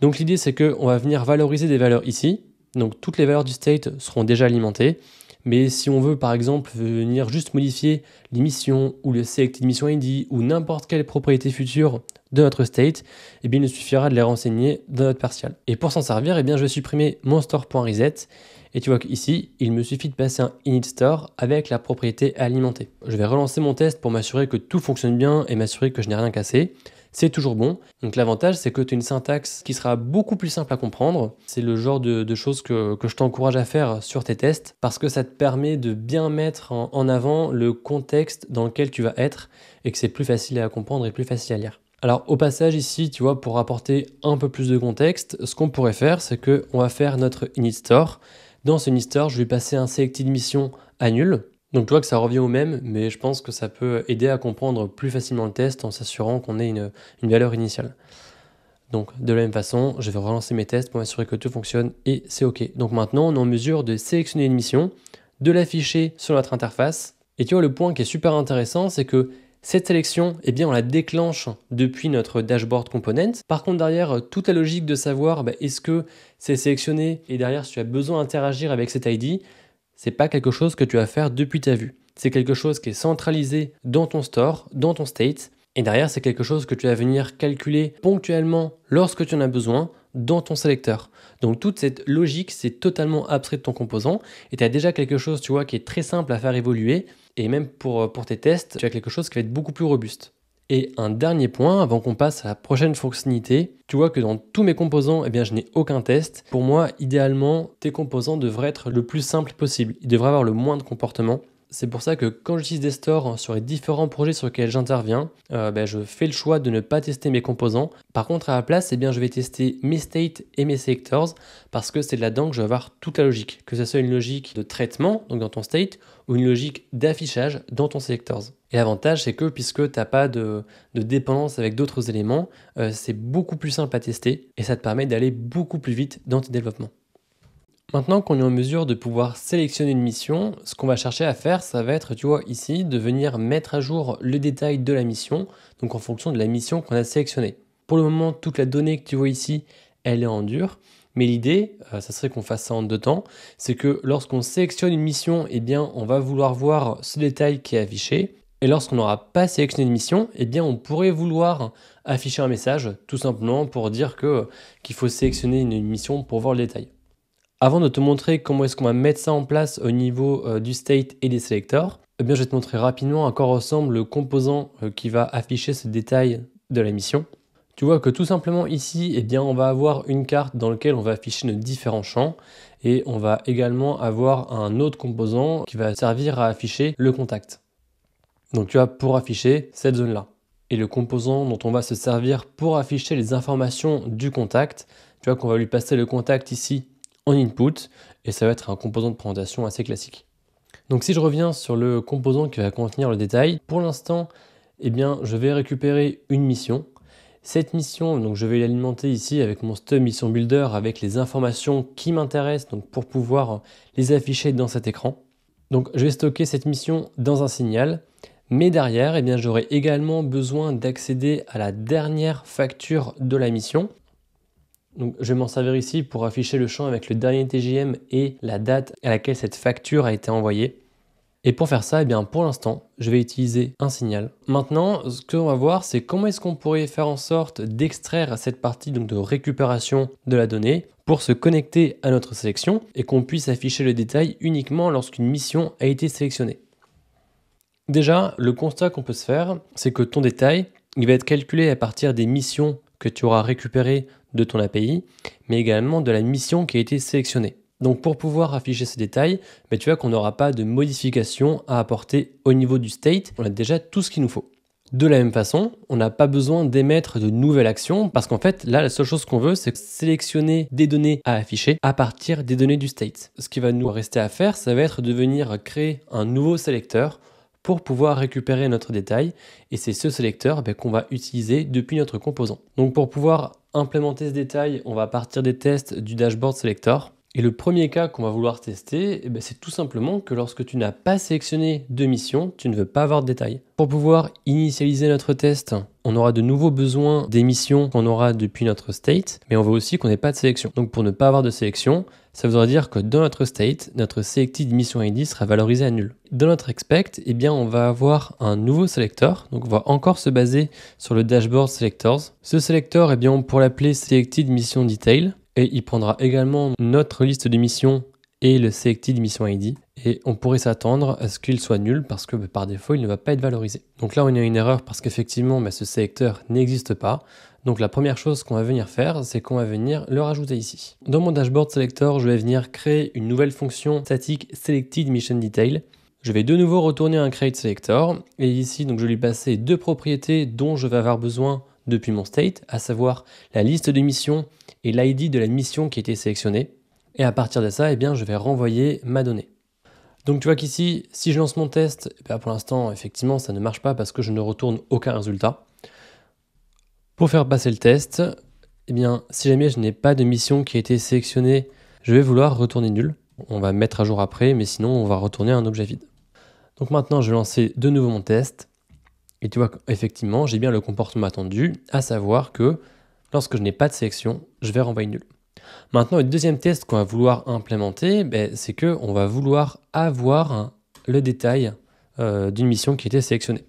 Donc l'idée, c'est qu'on va venir valoriser des valeurs ici. Donc toutes les valeurs du state seront déjà alimentées. Mais si on veut par exemple venir juste modifier l'émission ou le selected mission ID ou n'importe quelle propriété future de notre state, il nous suffira de les renseigner dans notre partial. Et pour s'en servir, je vais supprimer mon store.reset. Et tu vois qu'ici, il me suffit de passer un initStore avec la propriété alimentée. Je vais relancer mon test pour m'assurer que tout fonctionne bien et m'assurer que je n'ai rien cassé. C'est toujours bon. Donc l'avantage, c'est que tu as une syntaxe qui sera beaucoup plus simple à comprendre. C'est le genre de choses que je t'encourage à faire sur tes tests parce que ça te permet de bien mettre en avant le contexte dans lequel tu vas être et que c'est plus facile à comprendre et plus facile à lire. Alors au passage ici, tu vois, pour apporter un peu plus de contexte, ce qu'on pourrait faire, c'est qu'on va faire notre initStore. Dans ce initStore, je vais passer un selected mission à nul. Donc tu vois que ça revient au même, mais je pense que ça peut aider à comprendre plus facilement le test en s'assurant qu'on ait une valeur initiale. Donc de la même façon, je vais relancer mes tests pour m'assurer que tout fonctionne et c'est OK. Donc maintenant, on est en mesure de sélectionner une mission, de l'afficher sur notre interface. Et tu vois, le point qui est super intéressant, c'est que cette sélection, on la déclenche depuis notre dashboard component. Par contre, derrière, toute la logique de savoir est-ce que c'est sélectionné et derrière, si tu as besoin d'interagir avec cet ID, c'est pas quelque chose que tu vas faire depuis ta vue. c'est quelque chose qui est centralisé dans ton store, dans ton state. Et derrière, c'est quelque chose que tu vas venir calculer ponctuellement lorsque tu en as besoin dans ton sélecteur. Donc toute cette logique, c'est totalement abstrait de ton composant et tu as déjà quelque chose, tu vois, qui est très simple à faire évoluer et même pour tes tests, tu as quelque chose qui va être beaucoup plus robuste. Et un dernier point, avant qu'on passe à la prochaine fonctionnalité, tu vois que dans tous mes composants, eh bien, je n'ai aucun test. Pour moi, idéalement, tes composants devraient être le plus simple possible. Ils devraient avoir le moins de comportement. C'est pour ça que quand j'utilise des stores sur les différents projets sur lesquels j'interviens, je fais le choix de ne pas tester mes composants. Par contre, à la place, je vais tester mes states et mes selectors parce que c'est là-dedans que je vais avoir toute la logique. Que ce soit une logique de traitement, donc dans ton state, ou une logique d'affichage dans ton selectors. Et l'avantage, c'est que puisque tu n'as pas de dépendance avec d'autres éléments, c'est beaucoup plus simple à tester et ça te permet d'aller beaucoup plus vite dans tes développements. Maintenant qu'on est en mesure de pouvoir sélectionner une mission, ce qu'on va chercher à faire, ça va être, tu vois, ici, de venir mettre à jour le détail de la mission, donc en fonction de la mission qu'on a sélectionnée. Pour le moment, toute la donnée que tu vois ici, elle est en dur, mais l'idée, ça serait qu'on fasse ça en 2 temps, c'est que lorsqu'on sélectionne une mission, on va vouloir voir ce détail qui est affiché, et lorsqu'on n'aura pas sélectionné une mission, on pourrait vouloir afficher un message, tout simplement pour dire qu'il faut sélectionner une mission pour voir le détail. Avant de te montrer comment est-ce qu'on va mettre ça en place au niveau du state et des selectors, je vais te montrer rapidement à quoi ressemble le composant qui va afficher ce détail de la mission. Tu vois que tout simplement ici, on va avoir une carte dans laquelle on va afficher nos différents champs et on va également avoir un autre composant qui va servir à afficher le contact. Donc tu vois, pour afficher cette zone-là. Et le composant dont on va se servir pour afficher les informations du contact, tu vois qu'on va lui passer le contact ici en input et ça va être un composant de présentation assez classique. Donc si je reviens sur le composant qui va contenir le détail, pour l'instant, je vais récupérer une mission. Cette mission, donc je vais l'alimenter ici avec mon stub mission builder avec les informations qui m'intéressent donc pour pouvoir les afficher dans cet écran. Donc je vais stocker cette mission dans un signal, mais derrière, j'aurai également besoin d'accéder à la dernière facture de la mission. Donc, je vais m'en servir ici pour afficher le champ avec le dernier TJM et la date à laquelle cette facture a été envoyée. Et pour faire ça, pour l'instant, je vais utiliser un signal. Maintenant, ce qu'on va voir, c'est comment est-ce qu'on pourrait faire en sorte d'extraire cette partie donc, de récupération de la donnée pour se connecter à notre sélection et qu'on puisse afficher le détail uniquement lorsqu'une mission a été sélectionnée. Déjà, le constat qu'on peut se faire, c'est que ton détail, il va être calculé à partir des missions que tu auras récupérées de ton API, mais également de la mission qui a été sélectionnée. Donc pour pouvoir afficher ces détails, tu vois qu'on n'aura pas de modification à apporter au niveau du state, on a déjà tout ce qu'il nous faut. De la même façon, on n'a pas besoin d'émettre de nouvelles actions parce qu'en fait, là, la seule chose qu'on veut, c'est sélectionner des données à afficher à partir des données du state. Ce qui va nous rester à faire, ça va être de venir créer un nouveau sélecteur pour pouvoir récupérer notre détail et c'est ce sélecteur qu'on va utiliser depuis notre composant. Donc pour pouvoir implémenter ce détail, on va partir des tests du dashboard selector. Et le premier cas qu'on va vouloir tester, c'est tout simplement que lorsque tu n'as pas sélectionné de mission, tu ne veux pas avoir de détail. Pour pouvoir initialiser notre test, on aura de nouveau besoin des missions qu'on aura depuis notre state, mais on veut aussi qu'on n'ait pas de sélection. Donc pour ne pas avoir de sélection, ça voudra dire que dans notre state, notre selected mission ID sera valorisé à nul. Dans notre expect, on va avoir un nouveau selector. Donc on va encore se baser sur le dashboard selectors. Ce selector, on pourrait l'appeler selected mission detail. Et il prendra également notre liste de missions et le selected mission ID. Et on pourrait s'attendre à ce qu'il soit nul parce que par défaut, il ne va pas être valorisé. Donc là, on a une erreur parce qu'effectivement, ce sélecteur n'existe pas. Donc la première chose qu'on va venir faire, c'est qu'on va venir le rajouter ici. Dans mon dashboard selector, je vais venir créer une nouvelle fonction statique selected mission detail. Je vais de nouveau retourner un create selector. Et ici, donc, je vais lui passer 2 propriétés dont je vais avoir besoin depuis mon state, à savoir la liste de missions et l'ID de la mission qui a été sélectionnée. Et à partir de ça, je vais renvoyer ma donnée. Donc tu vois qu'ici, si je lance mon test, pour l'instant, effectivement, ça ne marche pas parce que je ne retourne aucun résultat. Pour faire passer le test, si jamais je n'ai pas de mission qui a été sélectionnée, je vais vouloir retourner nul. On va mettre à jour après, mais sinon, on va retourner un objet vide. Donc maintenant, je vais lancer de nouveau mon test. Et tu vois qu'effectivement, j'ai bien le comportement attendu, à savoir que lorsque je n'ai pas de sélection, je vais renvoyer nul. Maintenant, le deuxième test qu'on va vouloir implémenter, c'est qu'on va vouloir avoir le détail d'une mission qui était sélectionnée.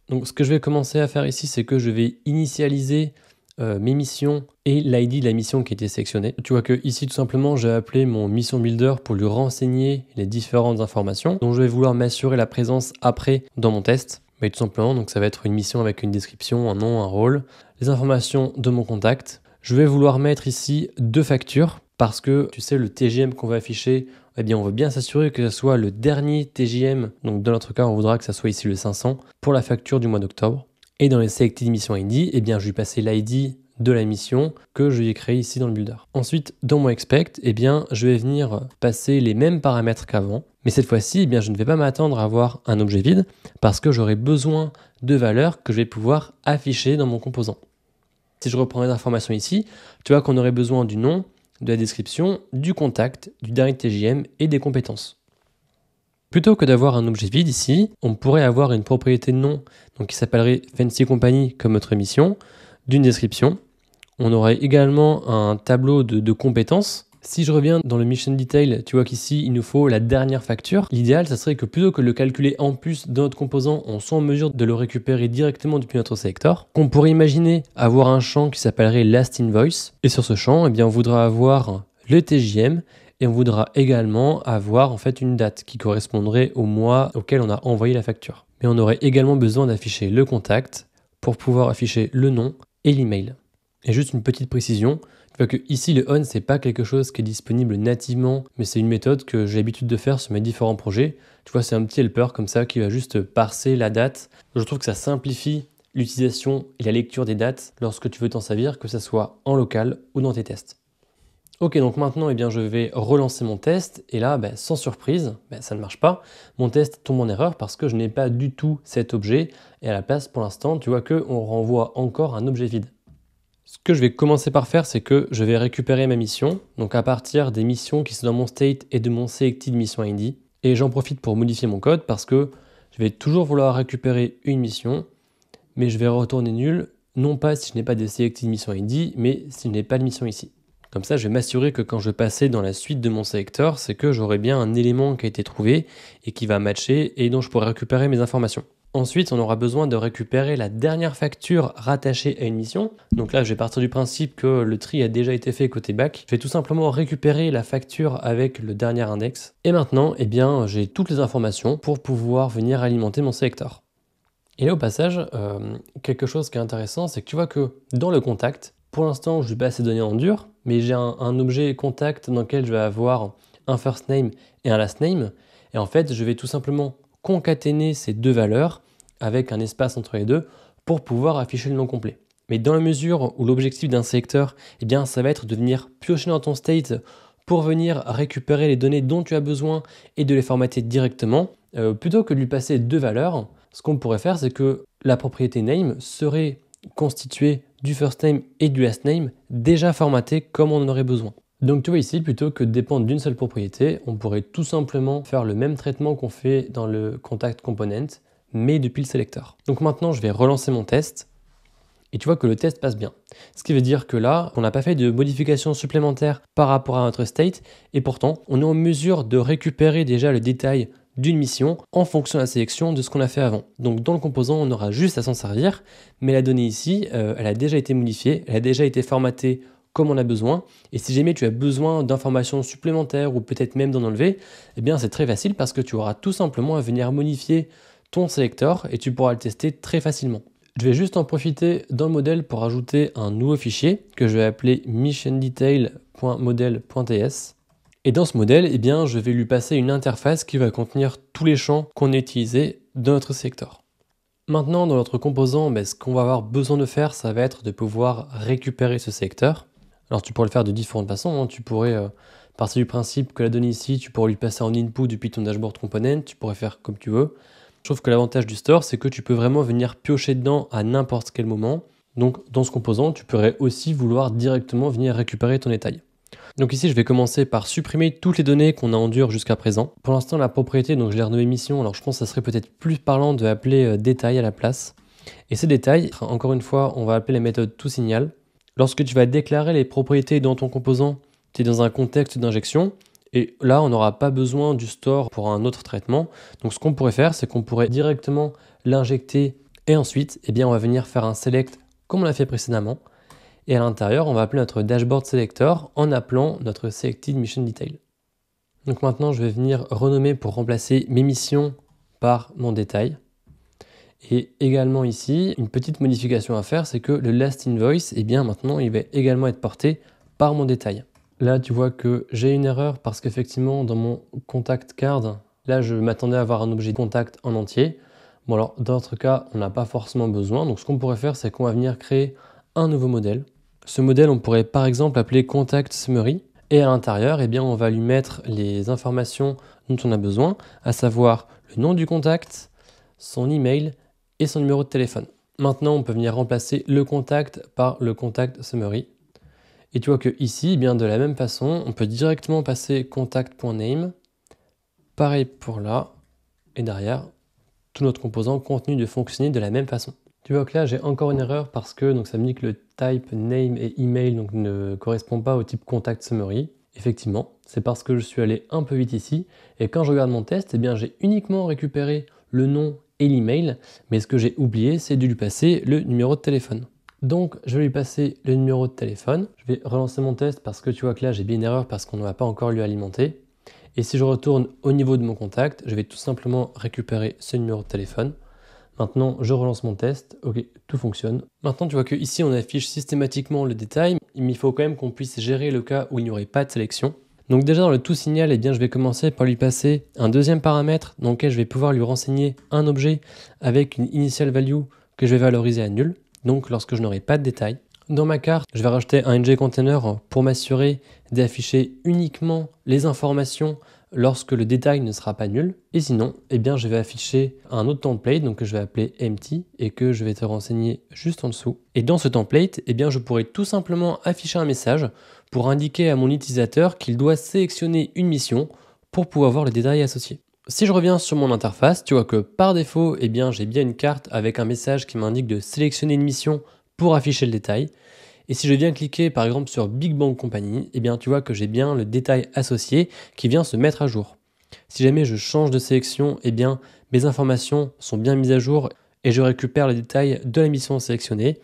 Donc ce que je vais commencer à faire ici, c'est que je vais initialiser mes missions et l'ID de la mission qui a été sélectionnée. Tu vois que ici tout simplement j'ai appelé mon mission builder pour lui renseigner les différentes informations dont je vais vouloir m'assurer la présence après dans mon test. Mais tout simplement, donc ça va être une mission avec une description, un nom, un rôle, les informations de mon contact. Je vais vouloir mettre ici 2 factures parce que tu sais le TJM qu'on va afficher, eh bien on veut bien s'assurer que ce soit le dernier TJM. Donc dans notre cas, on voudra que ça soit ici le 500 pour la facture du mois d'octobre. Et dans les Selected Mission ID, eh bien je vais passer l'ID de la mission que je vais créer ici dans le builder. Ensuite, dans mon expect, eh bien je vais venir passer les mêmes paramètres qu'avant. Mais cette fois-ci, eh bien je ne vais pas m'attendre à avoir un objet vide parce que j'aurai besoin de valeurs que je vais pouvoir afficher dans mon composant. Si je reprends les informations ici, tu vois qu'on aurait besoin du nom, de la description, du contact, du dernier TJM et des compétences. Plutôt que d'avoir un objet vide ici, on pourrait avoir une propriété de nom donc qui s'appellerait Fancy Company comme notre mission, d'une description. On aurait également un tableau de compétences. Si je reviens dans le Mission Detail, tu vois qu'ici, il nous faut la dernière facture. L'idéal, ça serait que plutôt que de le calculer en plus dans notre composant, on soit en mesure de le récupérer directement depuis notre selector. Qu'on pourrait imaginer avoir un champ qui s'appellerait Last Invoice. Et sur ce champ, eh bien, on voudra avoir le TJM et on voudra également avoir en fait une date qui correspondrait au mois auquel on a envoyé la facture. Mais on aurait également besoin d'afficher le contact pour pouvoir afficher le nom et l'email. Et juste une petite précision, tu vois que ici le on c'est pas quelque chose qui est disponible nativement, mais c'est une méthode que j'ai l'habitude de faire sur mes différents projets. Tu vois, c'est un petit helper comme ça qui va juste parser la date. Je trouve que ça simplifie l'utilisation et la lecture des dates lorsque tu veux t'en servir, que ce soit en local ou dans tes tests. Ok, donc maintenant eh bien, je vais relancer mon test et là, sans surprise, ça ne marche pas. Mon test tombe en erreur parce que je n'ai pas du tout cet objet et à la place pour l'instant, tu vois qu'on renvoie encore un objet vide. Ce que je vais commencer par faire, c'est que je vais récupérer ma mission, donc à partir des missions qui sont dans mon state et de mon selected mission ID. Et j'en profite pour modifier mon code parce que je vais toujours vouloir récupérer une mission, mais je vais retourner nul, non pas si je n'ai pas de selected mission ID, mais si je n'ai pas de mission ici. Comme ça, je vais m'assurer que quand je vais passer dans la suite de mon selector, c'est que j'aurai bien un élément qui a été trouvé et qui va matcher et dont je pourrai récupérer mes informations. Ensuite, on aura besoin de récupérer la dernière facture rattachée à une mission. Donc là, je vais partir du principe que le tri a déjà été fait côté back. Je vais tout simplement récupérer la facture avec le dernier index. Et maintenant, eh bien, j'ai toutes les informations pour pouvoir venir alimenter mon selector. Et là, au passage, quelque chose qui est intéressant, c'est que tu vois que dans le contact, pour l'instant, je n'ai pas ces données en dur, mais j'ai un objet contact dans lequel je vais avoir un first name et un last name. Et en fait, je vais tout simplement concaténer ces deux valeurs avec un espace entre les deux pour pouvoir afficher le nom complet. Mais dans la mesure où l'objectif d'un selector, eh bien, ça va être de venir piocher dans ton state pour venir récupérer les données dont tu as besoin et de les formater directement, plutôt que de lui passer deux valeurs, ce qu'on pourrait faire, c'est que la propriété name serait constituée du first name et du last name déjà formatés comme on en aurait besoin. Donc tu vois ici, plutôt que de dépendre d'une seule propriété, on pourrait tout simplement faire le même traitement qu'on fait dans le contact component, mais depuis le selector. Donc maintenant, je vais relancer mon test, et tu vois que le test passe bien. Ce qui veut dire que là, on n'a pas fait de modifications supplémentaires par rapport à notre state, et pourtant, on est en mesure de récupérer déjà le détail d'une mission en fonction de la sélection de ce qu'on a fait avant. Donc dans le composant, on aura juste à s'en servir, mais la donnée ici, elle a déjà été modifiée, elle a déjà été formatée comme on a besoin, et si jamais tu as besoin d'informations supplémentaires ou peut-être même d'en enlever, eh bien c'est très facile parce que tu auras tout simplement à venir modifier ton selector et tu pourras le tester très facilement. Je vais juste en profiter dans le modèle pour ajouter un nouveau fichier que je vais appeler missiondetail.model.ts. Et dans ce modèle, eh bien, je vais lui passer une interface qui va contenir tous les champs qu'on a utilisés dans notre selector. Maintenant, dans notre composant, ce qu'on va avoir besoin de faire, ça va être de pouvoir récupérer ce selector. Alors tu pourrais le faire de différentes façons, Tu pourrais partir du principe que la donnée ici, tu pourrais lui passer en input depuis ton dashboard component, tu pourrais faire comme tu veux. Je trouve que l'avantage du store, c'est que tu peux vraiment venir piocher dedans à n'importe quel moment. Donc dans ce composant, tu pourrais aussi vouloir directement venir récupérer ton détail. Donc ici, je vais commencer par supprimer toutes les données qu'on a en dur jusqu'à présent. Pour l'instant, la propriété, donc je l'ai renommée mission, alors je pense que ça serait peut-être plus parlant de appeler détail à la place. Et ces détails, encore une fois, on va appeler la méthode toSignal. Lorsque tu vas déclarer les propriétés dans ton composant, tu es dans un contexte d'injection Et là, on n'aura pas besoin du store pour un autre traitement. Donc ce qu'on pourrait faire, c'est qu'on pourrait directement l'injecter et ensuite, eh bien, on va venir faire un select comme on l'a fait précédemment. Et à l'intérieur, on va appeler notre dashboard selector en appelant notre selected mission detail. Donc maintenant, je vais venir renommer pour remplacer mes missions par mon détail. Et également ici, une petite modification à faire, c'est que le last invoice, eh bien maintenant, il va également être porté par mon détail. Là, tu vois que j'ai une erreur parce qu'effectivement, dans mon contact card, là, je m'attendais à avoir un objet contact en entier. Bon alors, dans notre cas, on n'a pas forcément besoin. Donc ce qu'on pourrait faire, c'est qu'on va venir créer un nouveau modèle. Ce modèle, on pourrait par exemple l'appeler contact summary. Et à l'intérieur, eh bien, on va lui mettre les informations dont on a besoin, à savoir le nom du contact, son email et son numéro de téléphone. Maintenant, on peut venir remplacer le contact par le contact summary. Et tu vois que ici, eh bien, de la même façon, on peut directement passer contact.name. Pareil pour là. Et derrière, tout notre composant continue de fonctionner de la même façon. Tu vois que là, j'ai encore une erreur parce que donc, ça me dit que le type name et email donc, ne correspond pas au type contact summary. Effectivement, c'est parce que je suis allé un peu vite ici. Et quand je regarde mon test, eh bien, j'ai uniquement récupéré le nom et l'email. Mais ce que j'ai oublié, c'est de lui passer le numéro de téléphone. Donc, je vais lui passer le numéro de téléphone. Je vais relancer mon test parce que tu vois que là, j'ai bien une erreur parce qu'on ne va pas encore lui alimenter. Et si je retourne au niveau de mon contact, je vais tout simplement récupérer ce numéro de téléphone. Maintenant, je relance mon test. Ok, tout fonctionne. Maintenant, tu vois que ici, on affiche systématiquement le détail, mais il faut quand même qu'on puisse gérer le cas où il n'y aurait pas de sélection. Donc déjà, dans le toSignal, eh bien, je vais commencer par lui passer un deuxième paramètre dans lequel je vais pouvoir lui renseigner un objet avec une initial value que je vais valoriser à nul. Donc, lorsque je n'aurai pas de détail. Dans ma carte, je vais rajouter un ngContainer pour m'assurer d'afficher uniquement les informations lorsque le détail ne sera pas nul. Et sinon, eh bien, je vais afficher un autre template donc que je vais appeler empty et que je vais te renseigner juste en dessous. Et dans ce template, eh bien, je pourrais tout simplement afficher un message pour indiquer à mon utilisateur qu'il doit sélectionner une mission pour pouvoir voir le détail associé. Si je reviens sur mon interface, tu vois que par défaut, eh bien, j'ai bien une carte avec un message qui m'indique de sélectionner une mission pour afficher le détail. Et si je viens cliquer par exemple sur Big Bang Company, eh bien tu vois que j'ai bien le détail associé qui vient se mettre à jour. Si jamais je change de sélection, eh bien mes informations sont bien mises à jour et je récupère le détail de la mission sélectionnée.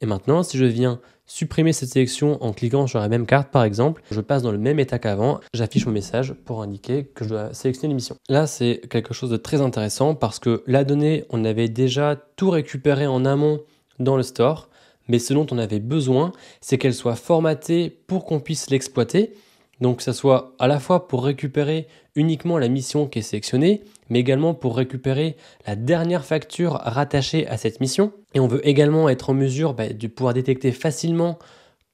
Et maintenant, si je viens supprimer cette sélection en cliquant sur la même carte par exemple, je passe dans le même état qu'avant, j'affiche mon message pour indiquer que je dois sélectionner l'émission. Là, c'est quelque chose de très intéressant parce que la donnée, on avait déjà tout récupéré en amont dans le store, mais ce dont on avait besoin, c'est qu'elle soit formatée pour qu'on puisse l'exploiter. Donc que ça soit à la fois pour récupérer uniquement la mission qui est sélectionnée, mais également pour récupérer la dernière facture rattachée à cette mission. Et on veut également être en mesure de pouvoir détecter facilement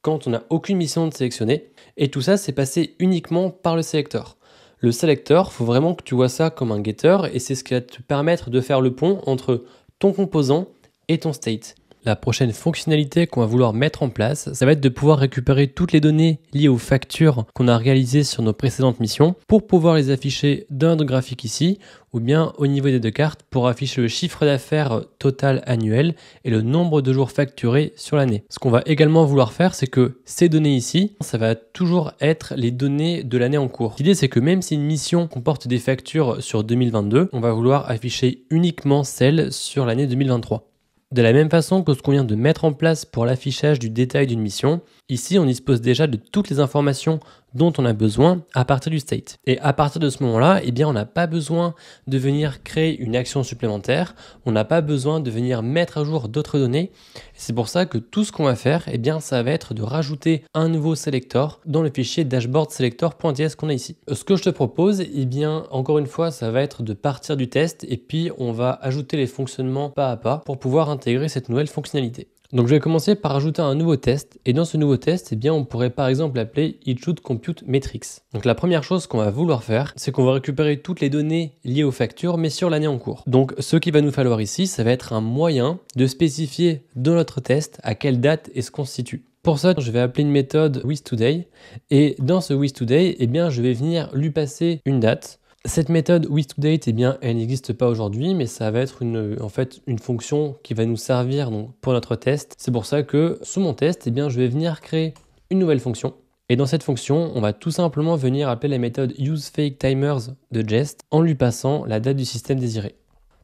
quand on n'a aucune mission de sélectionner. Et tout ça, c'est passé uniquement par le selector. Le selector, il faut vraiment que tu vois ça comme un getter, et c'est ce qui va te permettre de faire le pont entre ton composant et ton state. La prochaine fonctionnalité qu'on va vouloir mettre en place, ça va être de pouvoir récupérer toutes les données liées aux factures qu'on a réalisées sur nos précédentes missions pour pouvoir les afficher dans notre graphique ici ou bien au niveau des deux cartes pour afficher le chiffre d'affaires total annuel et le nombre de jours facturés sur l'année. Ce qu'on va également vouloir faire, c'est que ces données ici, ça va toujours être les données de l'année en cours. L'idée, c'est que même si une mission comporte des factures sur 2022, on va vouloir afficher uniquement celles sur l'année 2023. De la même façon que ce qu'on vient de mettre en place pour l'affichage du détail d'une mission, ici on dispose déjà de toutes les informations dont on a besoin à partir du state. Et à partir de ce moment-là, eh bien, on n'a pas besoin de venir créer une action supplémentaire, on n'a pas besoin de venir mettre à jour d'autres données. C'est pour ça que tout ce qu'on va faire, eh bien, ça va être de rajouter un nouveau selector dans le fichier dashboard-selector.ts qu'on a ici. Ce que je te propose, eh bien, encore une fois, ça va être de partir du test et puis on va ajouter les fonctionnements pas à pas pour pouvoir intégrer cette nouvelle fonctionnalité. Donc je vais commencer par ajouter un nouveau test et dans ce nouveau test, eh bien, on pourrait par exemple l'appeler itShouldComputeMetrics. Donc la première chose qu'on va vouloir faire, c'est qu'on va récupérer toutes les données liées aux factures mais sur l'année en cours. Donc ce qu'il va nous falloir ici, ça va être un moyen de spécifier dans notre test à quelle date elle se constitue. Pour ça, je vais appeler une méthode withToday et dans ce withToday, eh bien, je vais venir lui passer une date. Cette méthode withToDate, eh bien, elle n'existe pas aujourd'hui, mais ça va être en fait une fonction qui va nous servir donc, pour notre test. C'est pour ça que sous mon test, eh bien, je vais venir créer une nouvelle fonction. Et dans cette fonction, on va tout simplement venir appeler la méthode useFakeTimers de Jest en lui passant la date du système désiré.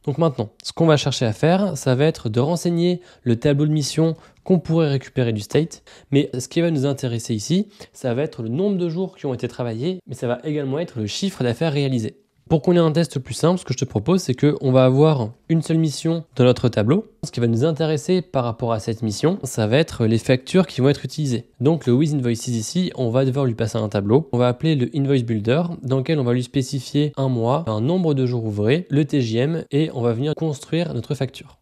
Donc maintenant, ce qu'on va chercher à faire, ça va être de renseigner le tableau de mission qu'on pourrait récupérer du state. Mais ce qui va nous intéresser ici, ça va être le nombre de jours qui ont été travaillés, mais ça va également être le chiffre d'affaires réalisé. Pour qu'on ait un test plus simple, ce que je te propose, c'est qu'on va avoir une seule mission dans notre tableau. Ce qui va nous intéresser par rapport à cette mission, ça va être les factures qui vont être utilisées. Donc le withInvoices ici, on va devoir lui passer un tableau. On va appeler le invoice builder, dans lequel on va lui spécifier un mois, un nombre de jours ouvrés, le TJM, et on va venir construire notre facture.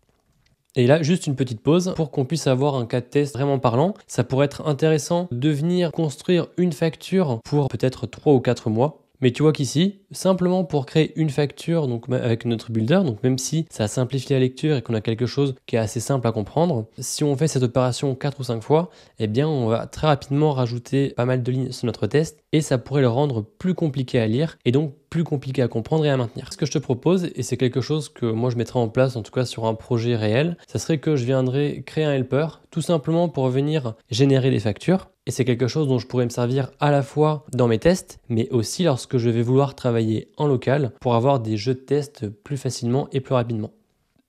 Et là, juste une petite pause pour qu'on puisse avoir un cas de test vraiment parlant. Ça pourrait être intéressant de venir construire une facture pour peut-être 3 ou 4 mois. Mais tu vois qu'ici, simplement pour créer une facture donc avec notre builder, donc même si ça simplifie la lecture et qu'on a quelque chose qui est assez simple à comprendre, si on fait cette opération 4 ou 5 fois, eh bien on va très rapidement rajouter pas mal de lignes sur notre test et ça pourrait le rendre plus compliqué à lire et donc plus compliqué à comprendre et à maintenir. Ce que je te propose, et c'est quelque chose que moi je mettrai en place en tout cas sur un projet réel, ça serait que je viendrais créer un helper tout simplement pour venir générer des factures. Et c'est quelque chose dont je pourrais me servir à la fois dans mes tests, mais aussi lorsque je vais vouloir travailler en local pour avoir des jeux de tests plus facilement et plus rapidement.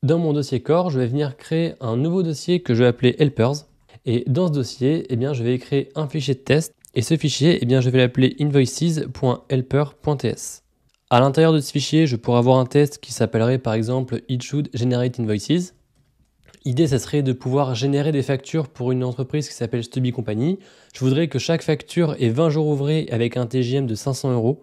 Dans mon dossier core, je vais venir créer un nouveau dossier que je vais appeler helpers. Et dans ce dossier, eh bien, je vais créer un fichier de test. Et ce fichier, eh bien, je vais l'appeler invoices.helper.ts. À l'intérieur de ce fichier, je pourrais avoir un test qui s'appellerait par exemple it should generate invoices. L'idée, ça serait de pouvoir générer des factures pour une entreprise qui s'appelle Stubby Company. Je voudrais que chaque facture ait 20 jours ouvrés avec un TJM de 500 €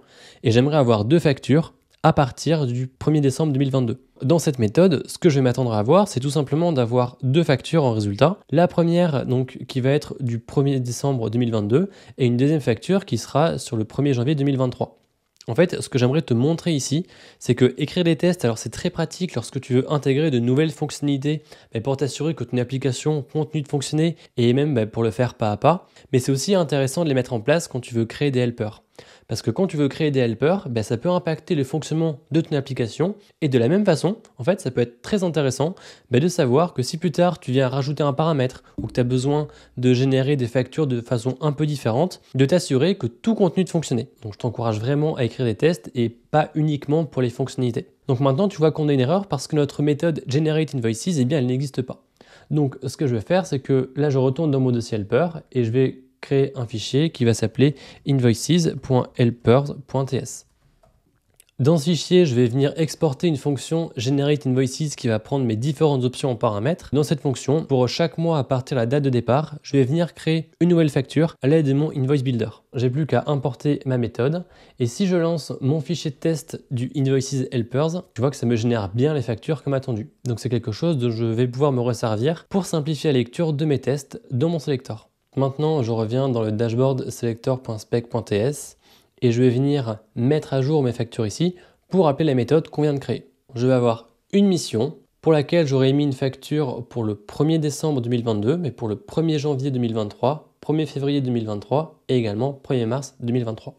et j'aimerais avoir 2 factures à partir du 1er décembre 2022. Dans cette méthode, ce que je vais m'attendre à avoir, c'est tout simplement d'avoir 2 factures en résultat. La première, donc, qui va être du 1er décembre 2022 et une deuxième facture qui sera sur le 1er janvier 2023. En fait, ce que j'aimerais te montrer ici, c'est que écrire des tests, alors c'est très pratique lorsque tu veux intégrer de nouvelles fonctionnalités pour t'assurer que ton application continue de fonctionner et même pour le faire pas à pas. Mais c'est aussi intéressant de les mettre en place quand tu veux créer des helpers. Parce que quand tu veux créer des helpers, ça peut impacter le fonctionnement de ton application. Et de la même façon, en fait, ça peut être très intéressant de savoir que si plus tard tu viens rajouter un paramètre ou que tu as besoin de générer des factures de façon un peu différente, de t'assurer que tout continue de fonctionner. Donc je t'encourage vraiment à écrire des tests et pas uniquement pour les fonctionnalités. Donc maintenant, tu vois qu'on a une erreur parce que notre méthode GenerateInvoices, elle n'existe pas. Donc ce que je vais faire, c'est que là, je retourne dans mon dossier helper et je vais créer un fichier qui va s'appeler invoices.helpers.ts. Dans ce fichier, je vais venir exporter une fonction GenerateInvoices qui va prendre mes différentes options en paramètres. Dans cette fonction, pour chaque mois à partir de la date de départ, je vais venir créer une nouvelle facture à l'aide de mon Invoice Builder. J'ai plus qu'à importer ma méthode et si je lance mon fichier de test du Invoices Helpers, tu vois que ça me génère bien les factures comme attendu. Donc c'est quelque chose dont je vais pouvoir me resservir pour simplifier la lecture de mes tests dans mon selector. Maintenant, je reviens dans le dashboard selector.spec.ts et je vais venir mettre à jour mes factures ici pour appeler la méthode qu'on vient de créer. Je vais avoir une mission pour laquelle j'aurais émis une facture pour le 1er décembre 2022, mais pour le 1er janvier 2023, 1er février 2023 et également 1er mars 2023.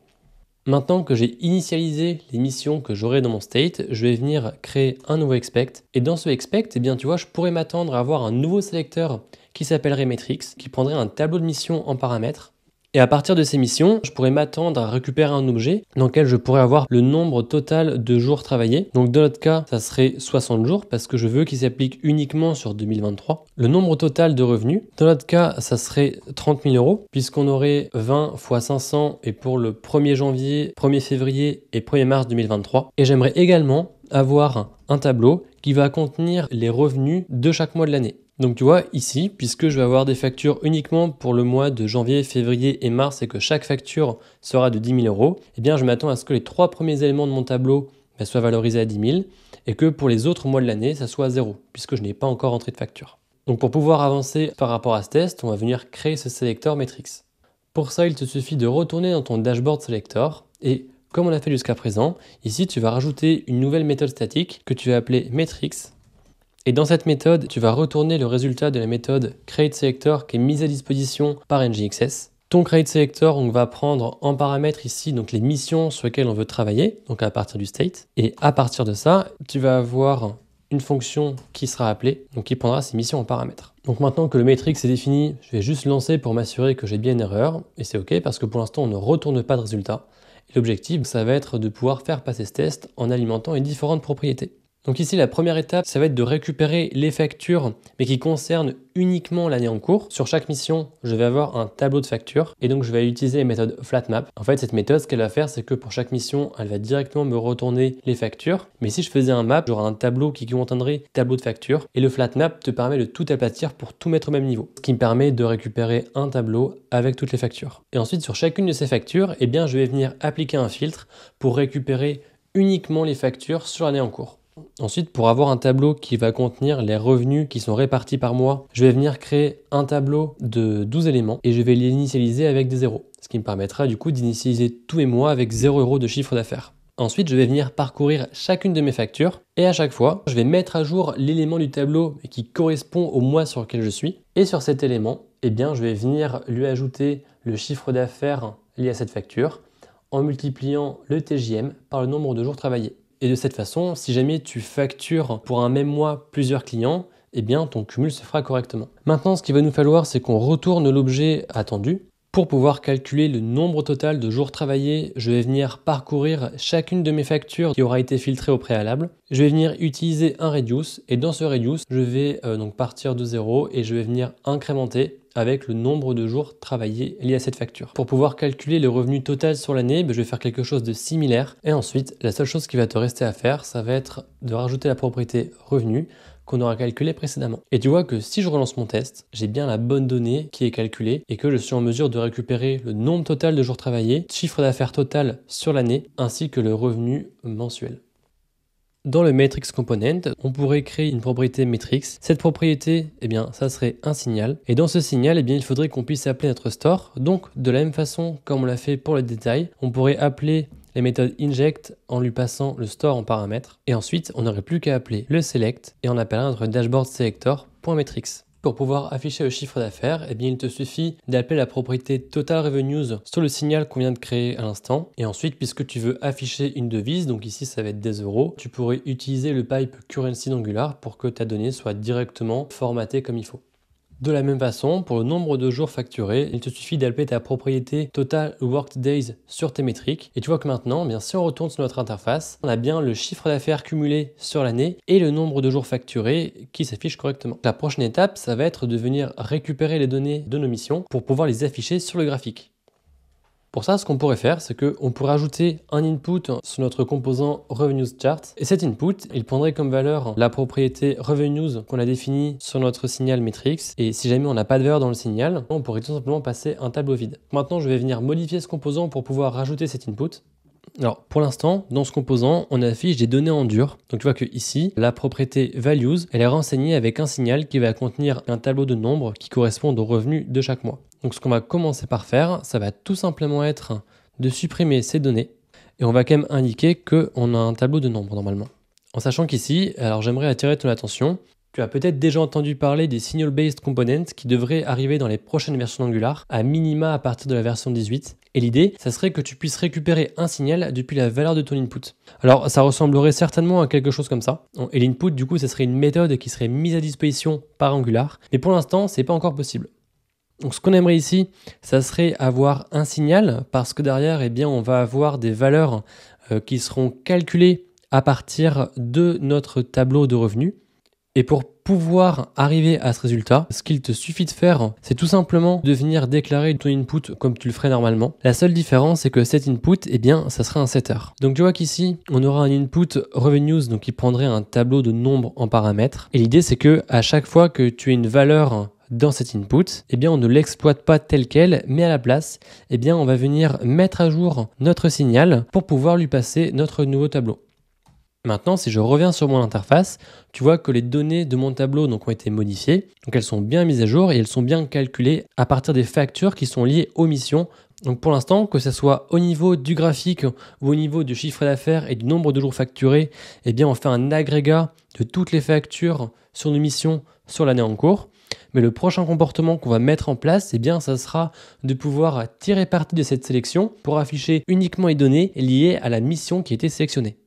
Maintenant que j'ai initialisé les missions que j'aurai dans mon state, je vais venir créer un nouveau expect. Et dans ce expect, tu vois, je pourrais m'attendre à avoir un nouveau sélecteur qui s'appellerait Metrics, qui prendrait un tableau de missions en paramètres. Et à partir de ces missions, je pourrais m'attendre à récupérer un objet dans lequel je pourrais avoir le nombre total de jours travaillés. Donc dans notre cas, ça serait 60 jours parce que je veux qu'il s'applique uniquement sur 2023. Le nombre total de revenus, dans notre cas, ça serait 30 000 € puisqu'on aurait 20 fois 500 et pour le 1er janvier, 1er février et 1er mars 2023. Et j'aimerais également avoir un tableau qui va contenir les revenus de chaque mois de l'année. Donc tu vois ici, puisque je vais avoir des factures uniquement pour le mois de janvier, février et mars et que chaque facture sera de 10 000 €, je m'attends à ce que les 3 premiers éléments de mon tableau soient valorisés à 10 000 et que pour les autres mois de l'année, ça soit à 0 puisque je n'ai pas encore entré de facture. Donc pour pouvoir avancer par rapport à ce test, on va venir créer ce sélecteur Metrics. Pour ça, il te suffit de retourner dans ton dashboard selector et comme on a fait jusqu'à présent, ici tu vas rajouter une nouvelle méthode statique que tu vas appeler Metrics. Et dans cette méthode, tu vas retourner le résultat de la méthode createSelector qui est mise à disposition par NGXS. Ton createSelector, on va prendre en paramètre ici donc les missions sur lesquelles on veut travailler, donc à partir du state. Et à partir de ça, tu vas avoir une fonction qui sera appelée, donc qui prendra ces missions en paramètres. Donc maintenant que le matrix est défini, je vais juste lancer pour m'assurer que j'ai bien une erreur, et c'est OK parce que pour l'instant on ne retourne pas de résultat. Et l'objectif, ça va être de pouvoir faire passer ce test en alimentant les différentes propriétés. Donc ici, la première étape, ça va être de récupérer les factures, mais qui concernent uniquement l'année en cours. Sur chaque mission, je vais avoir un tableau de factures, et donc je vais utiliser la méthode flatmap. En fait, cette méthode, ce qu'elle va faire, c'est que pour chaque mission, elle va directement me retourner les factures. Mais si je faisais un map, j'aurai un tableau qui contiendrait tableau de factures, et le flatmap te permet de tout aplatir pour tout mettre au même niveau, ce qui me permet de récupérer un tableau avec toutes les factures. Et ensuite, sur chacune de ces factures, eh bien, je vais venir appliquer un filtre pour récupérer uniquement les factures sur l'année en cours. Ensuite, pour avoir un tableau qui va contenir les revenus qui sont répartis par mois, je vais venir créer un tableau de 12 éléments et je vais l'initialiser avec des zéros, ce qui me permettra du coup d'initialiser tous mes mois avec 0 € de chiffre d'affaires. Ensuite, je vais venir parcourir chacune de mes factures et à chaque fois, je vais mettre à jour l'élément du tableau qui correspond au mois sur lequel je suis. Et sur cet élément, eh bien, je vais venir lui ajouter le chiffre d'affaires lié à cette facture en multipliant le TJM par le nombre de jours travaillés. Et de cette façon, si jamais tu factures pour un même mois plusieurs clients, eh bien ton cumul se fera correctement. Maintenant, ce qu'il va nous falloir, c'est qu'on retourne l'objet attendu. Pour pouvoir calculer le nombre total de jours travaillés, je vais venir parcourir chacune de mes factures qui aura été filtrée au préalable. Je vais venir utiliser un reduce et dans ce reduce, je vais donc partir de 0 et je vais venir incrémenter avec le nombre de jours travaillés liés à cette facture. Pour pouvoir calculer le revenu total sur l'année, je vais faire quelque chose de similaire. Et ensuite, la seule chose qui va te rester à faire, ça va être de rajouter la propriété revenu qu'on aura calculé précédemment. Et tu vois que si je relance mon test, j'ai bien la bonne donnée qui est calculée et que je suis en mesure de récupérer le nombre total de jours travaillés, chiffre d'affaires total sur l'année, ainsi que le revenu mensuel. Dans le matrix component, on pourrait créer une propriété matrix. Cette propriété, eh bien, ça serait un signal. Et dans ce signal, eh bien, il faudrait qu'on puisse appeler notre store. Donc, de la même façon comme on l'a fait pour le détail, on pourrait appeler les méthodes inject en lui passant le store en paramètre. Et ensuite, on n'aurait plus qu'à appeler le select et on appellera notre dashboard selector.matrix. Pour pouvoir afficher le chiffre d'affaires, eh bien, il te suffit d'appeler la propriété total revenues sur le signal qu'on vient de créer à l'instant. Et ensuite, puisque tu veux afficher une devise, donc ici ça va être des euros, tu pourrais utiliser le pipe currency d'Angular pour que ta donnée soit directement formatée comme il faut. De la même façon, pour le nombre de jours facturés, il te suffit d'appeler ta propriété Total Worked Days sur tes métriques. Et tu vois que maintenant, bien, si on retourne sur notre interface, on a bien le chiffre d'affaires cumulé sur l'année et le nombre de jours facturés qui s'affichent correctement. La prochaine étape, ça va être de venir récupérer les données de nos missions pour pouvoir les afficher sur le graphique. Pour ça, ce qu'on pourrait faire, c'est qu'on pourrait ajouter un input sur notre composant Revenues Chart. Et cet input, il prendrait comme valeur la propriété Revenues qu'on a définie sur notre signal matrix. Et si jamais on n'a pas de valeur dans le signal, on pourrait tout simplement passer un tableau vide. Maintenant, je vais venir modifier ce composant pour pouvoir rajouter cet input. Alors, pour l'instant, dans ce composant, on affiche des données en dur. Donc, tu vois que ici, la propriété values, elle est renseignée avec un signal qui va contenir un tableau de nombres qui correspondent aux revenus de chaque mois. Donc, ce qu'on va commencer par faire, ça va tout simplement être de supprimer ces données. Et on va quand même indiquer qu'on a un tableau de nombres normalement. En sachant qu'ici, alors j'aimerais attirer ton attention, tu as peut-être déjà entendu parler des signal-based components qui devraient arriver dans les prochaines versions d'Angular, à minima à partir de la version 18. Et l'idée, ça serait que tu puisses récupérer un signal depuis la valeur de ton input. Alors, ça ressemblerait certainement à quelque chose comme ça. Et l'input, du coup, ça serait une méthode qui serait mise à disposition par Angular. Mais pour l'instant, c'est pas encore possible. Donc, ce qu'on aimerait ici, ça serait avoir un signal parce que derrière, eh bien, on va avoir des valeurs qui seront calculées à partir de notre tableau de revenus. Et pour pouvoir arriver à ce résultat, ce qu'il te suffit de faire, c'est tout simplement de venir déclarer ton input comme tu le ferais normalement. La seule différence, c'est que cet input, eh bien, ça sera un setter. Donc tu vois qu'ici, on aura un input revenues, donc qui prendrait un tableau de nombres en paramètres. Et l'idée, c'est que à chaque fois que tu as une valeur dans cet input, eh bien, on ne l'exploite pas tel quel, mais à la place, eh bien, on va venir mettre à jour notre signal pour pouvoir lui passer notre nouveau tableau. Maintenant, si je reviens sur mon interface, tu vois que les données de mon tableau ont été modifiées. Donc elles sont bien mises à jour et elles sont bien calculées à partir des factures qui sont liées aux missions. Donc pour l'instant, que ce soit au niveau du graphique ou au niveau du chiffre d'affaires et du nombre de jours facturés, eh bien on fait un agrégat de toutes les factures sur nos missions sur l'année en cours. Mais le prochain comportement qu'on va mettre en place, eh bien, ça sera de pouvoir tirer parti de cette sélection pour afficher uniquement les données liées à la mission qui a été sélectionnée.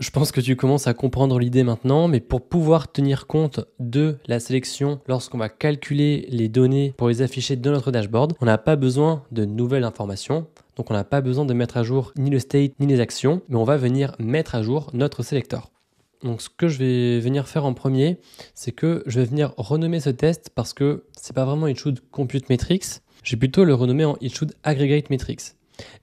Je pense que tu commences à comprendre l'idée maintenant, mais pour pouvoir tenir compte de la sélection lorsqu'on va calculer les données pour les afficher dans notre dashboard, on n'a pas besoin de nouvelles informations. Donc on n'a pas besoin de mettre à jour ni le state ni les actions, mais on va venir mettre à jour notre selector. Donc ce que je vais venir faire en premier, c'est que je vais venir renommer ce test parce que c'est pas vraiment It Should Compute Metrics, je vais plutôt le renommer en It Should Aggregate Metrics.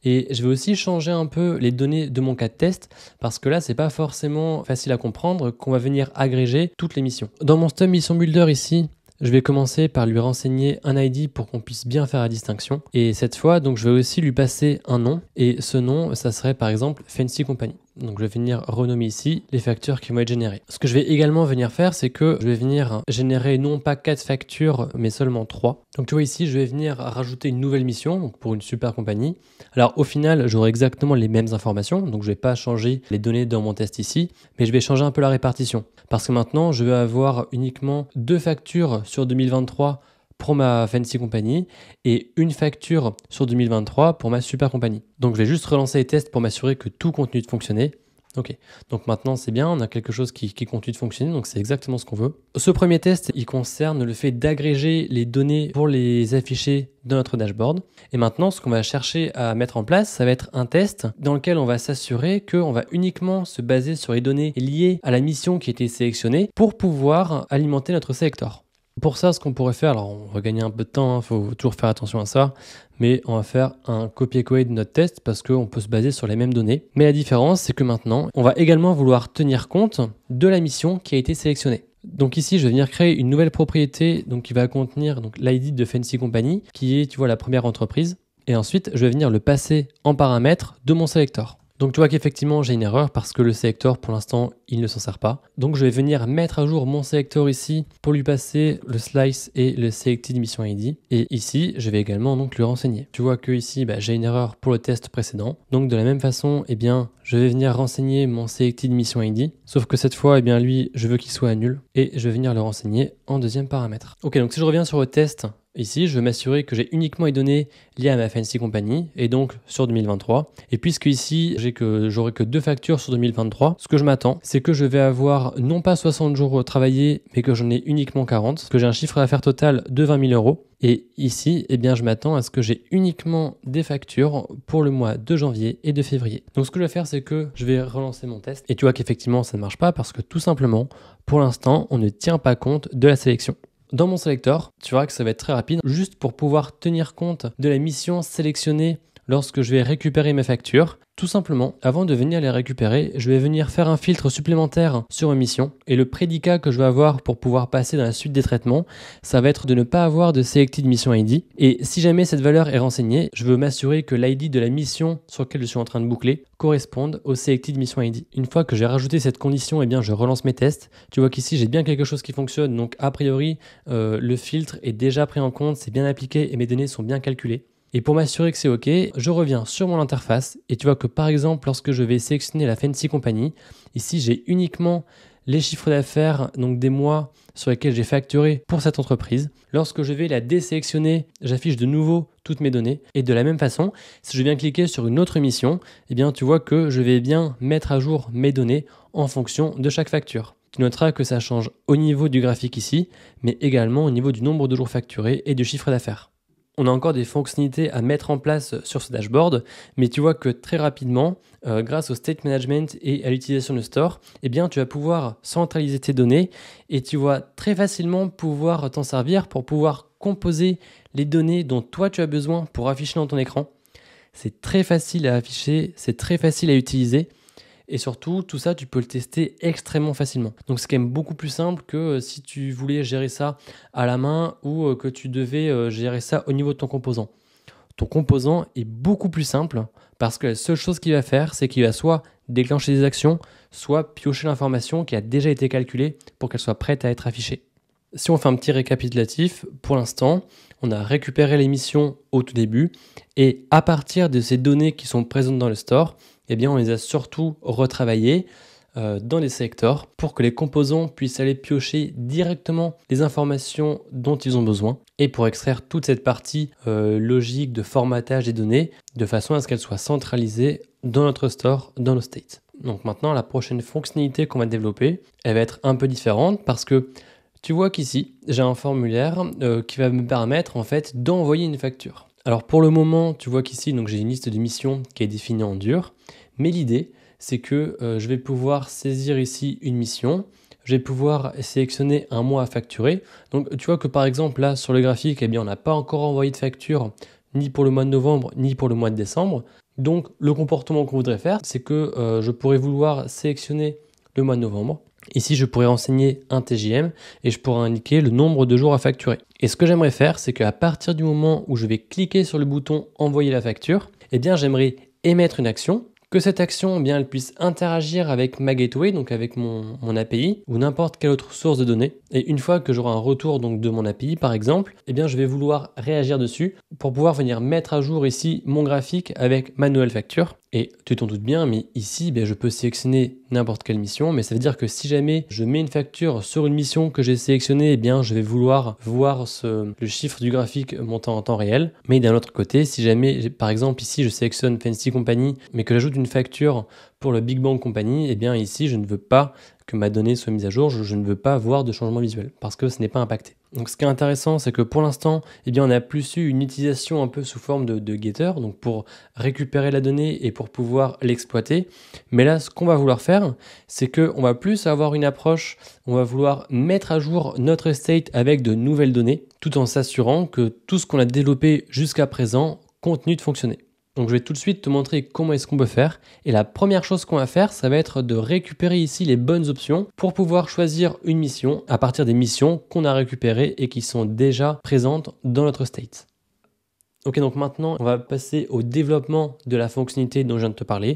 Et je vais aussi changer un peu les données de mon cas de test parce que là, c'est pas forcément facile à comprendre qu'on va venir agréger toutes les missions. Dans mon Stub Mission Builder ici, je vais commencer par lui renseigner un ID pour qu'on puisse bien faire la distinction. Et cette fois, donc, je vais aussi lui passer un nom. Et ce nom, ça serait par exemple Fancy Company. Donc je vais venir renommer ici les factures qui vont être générées. Ce que je vais également venir faire, c'est que je vais venir générer non pas 4 factures, mais seulement 3. Donc tu vois ici, je vais venir rajouter une nouvelle mission donc pour une super compagnie. Alors au final, j'aurai exactement les mêmes informations, donc je ne vais pas changer les données dans mon test ici, mais je vais changer un peu la répartition. Parce que maintenant, je vais avoir uniquement 2 factures sur 2023 pour ma Fancy Company et une facture sur 2023 pour ma super compagnie. Donc je vais juste relancer les tests pour m'assurer que tout continue de fonctionner. Ok, donc maintenant c'est bien, on a quelque chose qui continue de fonctionner, donc c'est exactement ce qu'on veut. Ce premier test, il concerne le fait d'agréger les données pour les afficher dans notre dashboard. Et maintenant, ce qu'on va chercher à mettre en place, ça va être un test dans lequel on va s'assurer qu'on va uniquement se baser sur les données liées à la mission qui a été sélectionnée pour pouvoir alimenter notre selector. Pour ça, ce qu'on pourrait faire, alors on va gagner un peu de temps, il faut toujours faire attention à ça, mais on va faire un copier-coller de notre test parce qu'on peut se baser sur les mêmes données. Mais la différence, c'est que maintenant, on va également vouloir tenir compte de la mission qui a été sélectionnée. Donc ici, je vais venir créer une nouvelle propriété donc, qui va contenir l'ID de Fancy Company, qui est, tu vois, la première entreprise. Et ensuite, je vais venir le passer en paramètre de mon selector. Donc tu vois qu'effectivement j'ai une erreur parce que le selector pour l'instant il ne s'en sert pas. Donc je vais venir mettre à jour mon selector ici pour lui passer le slice et le selected mission ID. Et ici je vais également donc lui renseigner. Tu vois que ici j'ai une erreur pour le test précédent. Donc de la même façon je vais venir renseigner mon selected mission ID. Sauf que cette fois lui je veux qu'il soit nul et je vais venir le renseigner en deuxième paramètre. Ok, donc si je reviens sur le test. Ici, je veux m'assurer que j'ai uniquement les données liées à ma Fancy Company et donc sur 2023. Et puisque ici, j'aurai que 2 factures sur 2023, ce que je m'attends, c'est que je vais avoir non pas 60 jours travaillés, mais que j'en ai uniquement 40, que j'ai un chiffre d'affaires total de 20 000 euros. Et ici, je m'attends à ce que j'ai uniquement des factures pour le mois de janvier et de février. Donc ce que je vais faire, c'est que je vais relancer mon test. Et tu vois qu'effectivement, ça ne marche pas parce que tout simplement, pour l'instant, on ne tient pas compte de la sélection. Dans mon selector, tu verras que ça va être très rapide, juste pour pouvoir tenir compte de la mission sélectionnée lorsque je vais récupérer mes factures. Tout simplement, avant de venir les récupérer, je vais venir faire un filtre supplémentaire sur ma mission. Et le prédicat que je vais avoir pour pouvoir passer dans la suite des traitements, ça va être de ne pas avoir de selected mission ID. Et si jamais cette valeur est renseignée, je veux m'assurer que l'ID de la mission sur laquelle je suis en train de boucler corresponde au selected mission ID. Une fois que j'ai rajouté cette condition, je relance mes tests. Tu vois qu'ici, j'ai bien quelque chose qui fonctionne. Donc, a priori, le filtre est déjà pris en compte, c'est bien appliqué et mes données sont bien calculées. Et pour m'assurer que c'est OK, je reviens sur mon interface et tu vois que par exemple, lorsque je vais sélectionner la Fancy Company, ici j'ai uniquement les chiffres d'affaires, donc des mois sur lesquels j'ai facturé pour cette entreprise. Lorsque je vais la désélectionner, j'affiche de nouveau toutes mes données. Et de la même façon, si je viens cliquer sur une autre mission, tu vois que je vais bien mettre à jour mes données en fonction de chaque facture. Tu noteras que ça change au niveau du graphique ici, mais également au niveau du nombre de jours facturés et du chiffre d'affaires. On a encore des fonctionnalités à mettre en place sur ce dashboard, mais tu vois que très rapidement, grâce au state management et à l'utilisation de store, tu vas pouvoir centraliser tes données et tu vas très facilement pouvoir t'en servir pour pouvoir composer les données dont toi tu as besoin pour afficher dans ton écran. C'est très facile à afficher, c'est très facile à utiliser. Et surtout, tout ça, tu peux le tester extrêmement facilement. Donc, c'est quand même beaucoup plus simple que si tu voulais gérer ça à la main ou que tu devais gérer ça au niveau de ton composant. Ton composant est beaucoup plus simple parce que la seule chose qu'il va faire, c'est qu'il va soit déclencher des actions, soit piocher l'information qui a déjà été calculée pour qu'elle soit prête à être affichée. Si on fait un petit récapitulatif, pour l'instant, on a récupéré les missions au tout début et à partir de ces données qui sont présentes dans le store, on les a surtout retravaillées dans les selectors pour que les composants puissent aller piocher directement les informations dont ils ont besoin et pour extraire toute cette partie logique de formatage des données de façon à ce qu'elles soient centralisées dans notre store, dans nos states. Donc maintenant, la prochaine fonctionnalité qu'on va développer, elle va être un peu différente parce que tu vois qu'ici, j'ai un formulaire qui va me permettre en fait d'envoyer une facture. Alors pour le moment, tu vois qu'ici, donc j'ai une liste de missions qui est définie en dur, mais l'idée, c'est que je vais pouvoir saisir ici une mission, je vais pouvoir sélectionner un mois à facturer. Donc tu vois que par exemple là sur le graphique, eh bien, on n'a pas encore envoyé de facture ni pour le mois de novembre, ni pour le mois de décembre. Donc le comportement qu'on voudrait faire, c'est que je pourrais vouloir sélectionner le mois de novembre. Ici, je pourrais renseigner un TJM et je pourrais indiquer le nombre de jours à facturer. Et ce que j'aimerais faire, c'est qu'à partir du moment où je vais cliquer sur le bouton « Envoyer la facture », eh bien, j'aimerais émettre une action, que cette action, eh bien, elle puisse interagir avec ma gateway, donc avec mon API, ou n'importe quelle autre source de données. Et une fois que j'aurai un retour donc, de mon API, par exemple, eh bien, je vais vouloir réagir dessus pour pouvoir venir mettre à jour ici mon graphique avec ma nouvelle facture. Et tu t'en doutes bien, mais ici, je peux sélectionner n'importe quelle mission, mais ça veut dire que si jamais je mets une facture sur une mission que j'ai sélectionnée, eh bien, je vais vouloir voir le chiffre du graphique montant en temps réel. Mais d'un autre côté, si jamais, par exemple, ici, je sélectionne Fancy Company, mais que j'ajoute une facture pour le Big Bang Company, eh bien, ici, je ne veux pas que ma donnée soit mise à jour, je ne veux pas voir de changement visuel parce que ce n'est pas impacté. Donc ce qui est intéressant, c'est que pour l'instant, eh bien, on a plus eu une utilisation un peu sous forme de getter, donc pour récupérer la donnée et pour pouvoir l'exploiter. Mais là, ce qu'on va vouloir faire, c'est qu'on va plus avoir une approche, on va vouloir mettre à jour notre state avec de nouvelles données, tout en s'assurant que tout ce qu'on a développé jusqu'à présent continue de fonctionner. Donc je vais tout de suite te montrer comment est-ce qu'on peut faire. Et la première chose qu'on va faire, ça va être de récupérer ici les bonnes options pour pouvoir choisir une mission à partir des missions qu'on a récupérées et qui sont déjà présentes dans notre state. Ok, donc maintenant, on va passer au développement de la fonctionnalité dont je viens de te parler.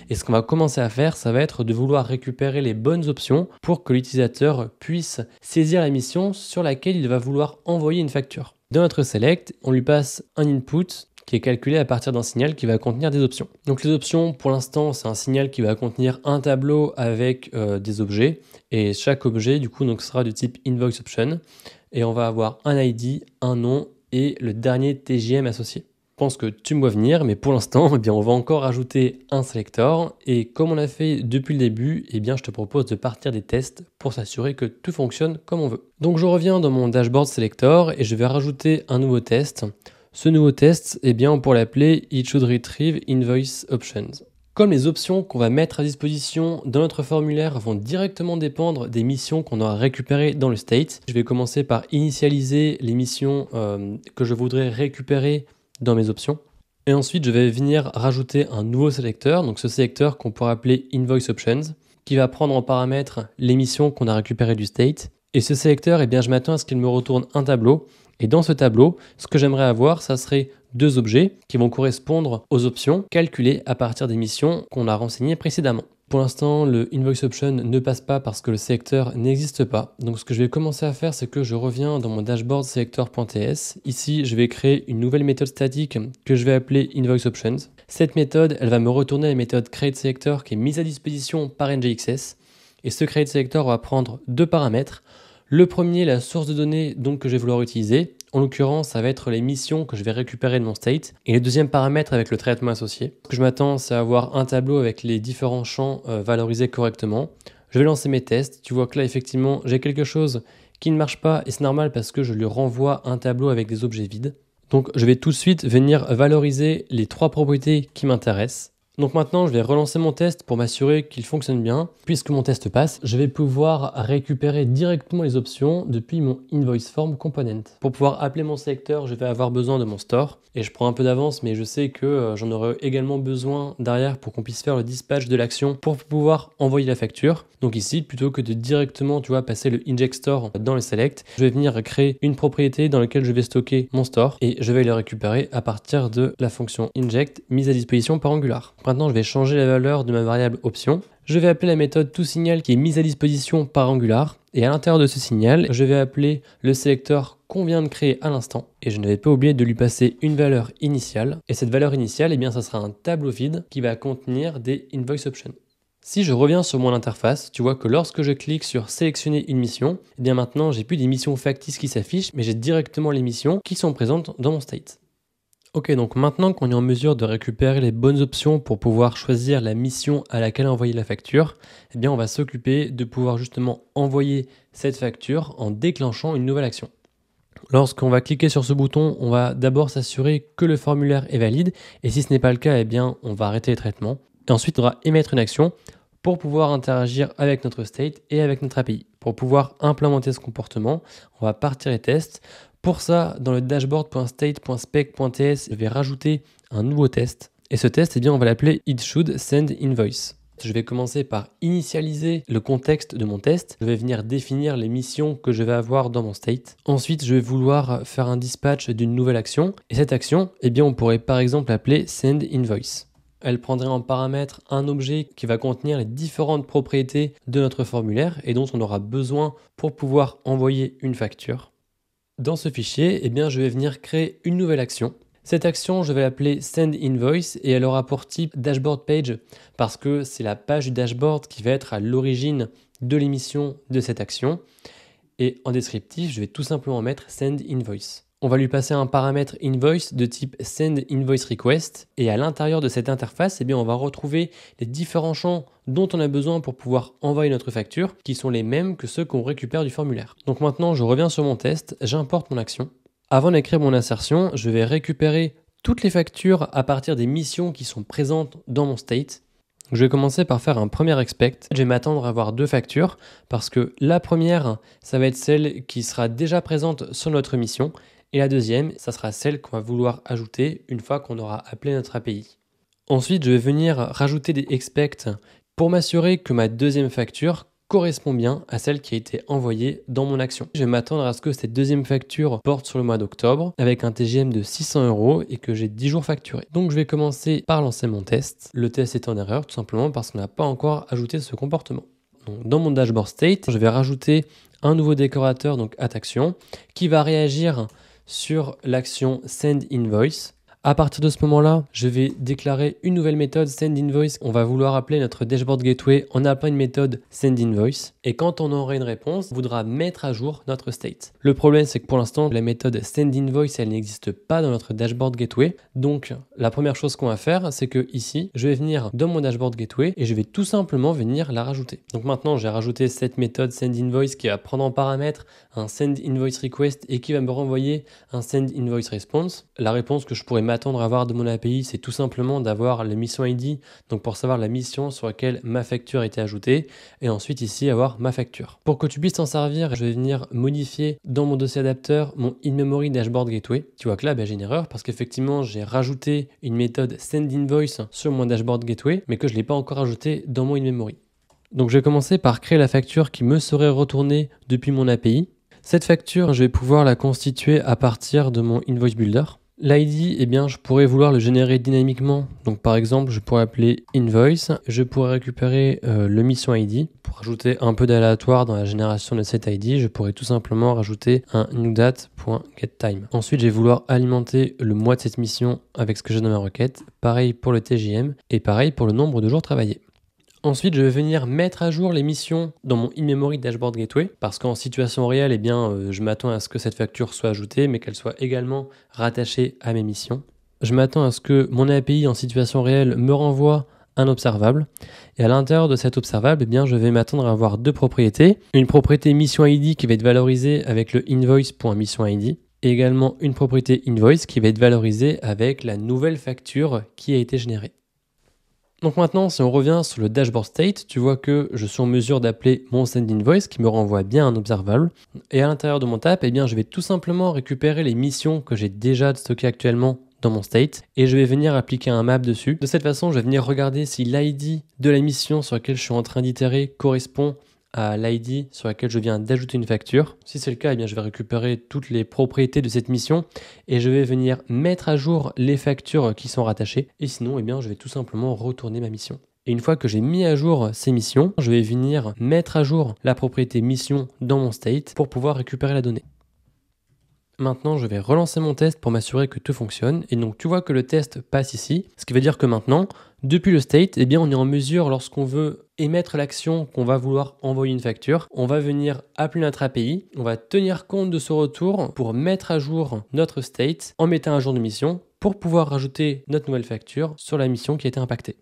Et ce qu'on va commencer à faire, ça va être de vouloir récupérer les bonnes options pour que l'utilisateur puisse saisir la mission sur laquelle il va vouloir envoyer une facture. Dans notre select, on lui passe un input qui est calculé à partir d'un signal qui va contenir des options. Donc les options, pour l'instant, c'est un signal qui va contenir un tableau avec des objets. Et chaque objet, du coup, donc, sera du type invoice option. Et on va avoir un ID, un nom et le dernier TJM associé. Je pense que tu me vois venir, mais pour l'instant, eh bien, on va encore ajouter un selector. Et comme on l'a fait depuis le début, eh bien, je te propose de partir des tests pour s'assurer que tout fonctionne comme on veut. Donc je reviens dans mon dashboard selector et je vais rajouter un nouveau test. Ce nouveau test, eh bien, on pourrait l'appeler It should retrieve invoice options. Comme les options qu'on va mettre à disposition dans notre formulaire vont directement dépendre des missions qu'on aura récupérées dans le state, je vais commencer par initialiser les missions que je voudrais récupérer dans mes options. Et ensuite, je vais venir rajouter un nouveau sélecteur, donc ce sélecteur qu'on pourrait appeler invoice options, qui va prendre en paramètre les missions qu'on a récupérées du state. Et ce sélecteur, eh bien, je m'attends à ce qu'il me retourne un tableau. Et dans ce tableau, ce que j'aimerais avoir, ça serait deux objets qui vont correspondre aux options calculées à partir des missions qu'on a renseignées précédemment. Pour l'instant, le invoice option ne passe pas parce que le sélecteur n'existe pas. Donc ce que je vais commencer à faire, c'est que je reviens dans mon dashboard selector.ts. Ici, je vais créer une nouvelle méthode statique que je vais appeler invoice options. Cette méthode, elle va me retourner la méthode createSelector qui est mise à disposition par NGXS. Et ce createSelector va prendre deux paramètres. Le premier, la source de données donc, que je vais vouloir utiliser. En l'occurrence, ça va être les missions que je vais récupérer de mon state. Et le deuxième paramètre avec le traitement associé. Ce que je m'attends, c'est à avoir un tableau avec les différents champs valorisés correctement. Je vais lancer mes tests. Tu vois que là, effectivement, j'ai quelque chose qui ne marche pas et c'est normal parce que je lui renvoie un tableau avec des objets vides. Donc, je vais tout de suite venir valoriser les trois propriétés qui m'intéressent. Donc maintenant, je vais relancer mon test pour m'assurer qu'il fonctionne bien. Puisque mon test passe, je vais pouvoir récupérer directement les options depuis mon invoice form component. Pour pouvoir appeler mon sélecteur, je vais avoir besoin de mon store. Et je prends un peu d'avance, mais je sais que j'en aurai également besoin derrière pour qu'on puisse faire le dispatch de l'action pour pouvoir envoyer la facture. Donc ici, plutôt que de directement, passer le inject store dans le select, je vais venir créer une propriété dans laquelle je vais stocker mon store et je vais le récupérer à partir de la fonction inject mise à disposition par Angular. Maintenant, je vais changer la valeur de ma variable option. Je vais appeler la méthode toSignal qui est mise à disposition par Angular. Et à l'intérieur de ce signal, je vais appeler le sélecteur qu'on vient de créer à l'instant. Et je ne vais pas oublier de lui passer une valeur initiale. Et cette valeur initiale, eh bien, ça sera un tableau vide qui va contenir des invoice options. Si je reviens sur mon interface, tu vois que lorsque je clique sur sélectionner une mission, eh bien maintenant, j'ai plus des missions factices qui s'affichent, mais j'ai directement les missions qui sont présentes dans mon state. Ok, donc maintenant qu'on est en mesure de récupérer les bonnes options pour pouvoir choisir la mission à laquelle envoyer la facture, eh bien on va s'occuper de pouvoir justement envoyer cette facture en déclenchant une nouvelle action. Lorsqu'on va cliquer sur ce bouton, on va d'abord s'assurer que le formulaire est valide et si ce n'est pas le cas, eh bien on va arrêter les traitements. Et ensuite, on va émettre une action pour pouvoir interagir avec notre state et avec notre API. Pour pouvoir implémenter ce comportement, on va partir les tests. Pour ça, dans le dashboard.state.spec.ts, je vais rajouter un nouveau test. Et ce test, eh bien, on va l'appeler It should send invoice. Je vais commencer par initialiser le contexte de mon test. Je vais venir définir les missions que je vais avoir dans mon state. Ensuite, je vais vouloir faire un dispatch d'une nouvelle action. Et cette action, eh bien, on pourrait par exemple l'appeler send invoice. Elle prendrait en paramètre un objet qui va contenir les différentes propriétés de notre formulaire et dont on aura besoin pour pouvoir envoyer une facture. Dans ce fichier, eh bien, je vais venir créer une nouvelle action. Cette action, je vais l'appeler Send Invoice et elle aura pour type Dashboard Page parce que c'est la page du dashboard qui va être à l'origine de l'émission de cette action. Et en descriptif, je vais tout simplement mettre Send Invoice. On va lui passer un paramètre invoice de type send invoice request et à l'intérieur de cette interface, eh bien, on va retrouver les différents champs dont on a besoin pour pouvoir envoyer notre facture qui sont les mêmes que ceux qu'on récupère du formulaire. Donc maintenant, je reviens sur mon test, j'importe mon action. Avant d'écrire mon insertion, je vais récupérer toutes les factures à partir des missions qui sont présentes dans mon state. Je vais commencer par faire un premier expect. Je vais m'attendre à avoir deux factures parce que la première, ça va être celle qui sera déjà présente sur notre mission. Et la deuxième, ça sera celle qu'on va vouloir ajouter une fois qu'on aura appelé notre API. Ensuite, je vais venir rajouter des expects pour m'assurer que ma deuxième facture correspond bien à celle qui a été envoyée dans mon action. Je vais m'attendre à ce que cette deuxième facture porte sur le mois d'octobre avec un TGM de 600 € et que j'ai 10 jours facturés. Donc je vais commencer par lancer mon test. Le test est en erreur tout simplement parce qu'on n'a pas encore ajouté ce comportement. Donc, dans mon dashboard state, je vais rajouter un nouveau décorateur, donc action, qui va réagir sur l'action send invoice. À partir de ce moment-là, je vais déclarer une nouvelle méthode send invoice. On va vouloir appeler notre dashboard gateway en appelant une méthode send invoice. Et quand on aura une réponse, on voudra mettre à jour notre state. Le problème, c'est que pour l'instant, la méthode send invoice, elle n'existe pas dans notre dashboard gateway. Donc, la première chose qu'on va faire, c'est que ici, je vais venir dans mon dashboard gateway et je vais tout simplement venir la rajouter. Donc maintenant, j'ai rajouté cette méthode send invoice qui va prendre en paramètre un send invoice request et qui va me renvoyer un send invoice response. La réponse que je pourrais m'attendre à avoir de mon API, c'est tout simplement d'avoir la mission ID, donc pour savoir la mission sur laquelle ma facture a été ajoutée, et ensuite ici avoir ma facture. Pour que tu puisses t'en servir, je vais venir modifier dans mon dossier adapteur mon in-memory dashboard gateway. Tu vois que là, j'ai une erreur parce qu'effectivement, j'ai rajouté une méthode send invoice sur mon dashboard gateway, mais que je ne l'ai pas encore ajouté dans mon in-memory. Donc je vais commencer par créer la facture qui me serait retournée depuis mon API. Cette facture, je vais pouvoir la constituer à partir de mon invoice builder. L'ID, eh bien, je pourrais vouloir le générer dynamiquement. Donc, par exemple, je pourrais appeler invoice. Je pourrais récupérer le mission ID pour ajouter un peu d'aléatoire dans la génération de cet ID. Je pourrais tout simplement rajouter un newDate.getTime. Ensuite, je vais vouloir alimenter le mois de cette mission avec ce que j'ai dans ma requête. Pareil pour le TJM et pareil pour le nombre de jours travaillés. Ensuite, je vais venir mettre à jour les missions dans mon in-memory dashboard gateway parce qu'en situation réelle, eh bien, je m'attends à ce que cette facture soit ajoutée mais qu'elle soit également rattachée à mes missions. Je m'attends à ce que mon API en situation réelle me renvoie un observable et à l'intérieur de cet observable, eh bien, je vais m'attendre à avoir deux propriétés. Une propriété mission ID qui va être valorisée avec le invoice.missionID et également une propriété invoice qui va être valorisée avec la nouvelle facture qui a été générée. Donc maintenant, si on revient sur le dashboard state, tu vois que je suis en mesure d'appeler mon send invoice qui me renvoie bien un observable. Et à l'intérieur de mon tab, eh bien, je vais tout simplement récupérer les missions que j'ai déjà stockées actuellement dans mon state et je vais venir appliquer un map dessus. De cette façon, je vais venir regarder si l'ID de la mission sur laquelle je suis en train d'itérer correspond à l'ID sur laquelle je viens d'ajouter une facture. Si c'est le cas, eh bien, je vais récupérer toutes les propriétés de cette mission et je vais venir mettre à jour les factures qui sont rattachées. Et sinon, eh bien, je vais tout simplement retourner ma mission. Et une fois que j'ai mis à jour ces missions, je vais venir mettre à jour la propriété mission dans mon state pour pouvoir récupérer la donnée. Maintenant, je vais relancer mon test pour m'assurer que tout fonctionne. Et donc, tu vois que le test passe ici. Ce qui veut dire que maintenant, depuis le state, eh bien, on est en mesure, lorsqu'on veut émettre l'action qu'on va vouloir envoyer une facture, on va venir appeler notre API. On va tenir compte de ce retour pour mettre à jour notre state en mettant à jour de mission pour pouvoir rajouter notre nouvelle facture sur la mission qui a été impactée.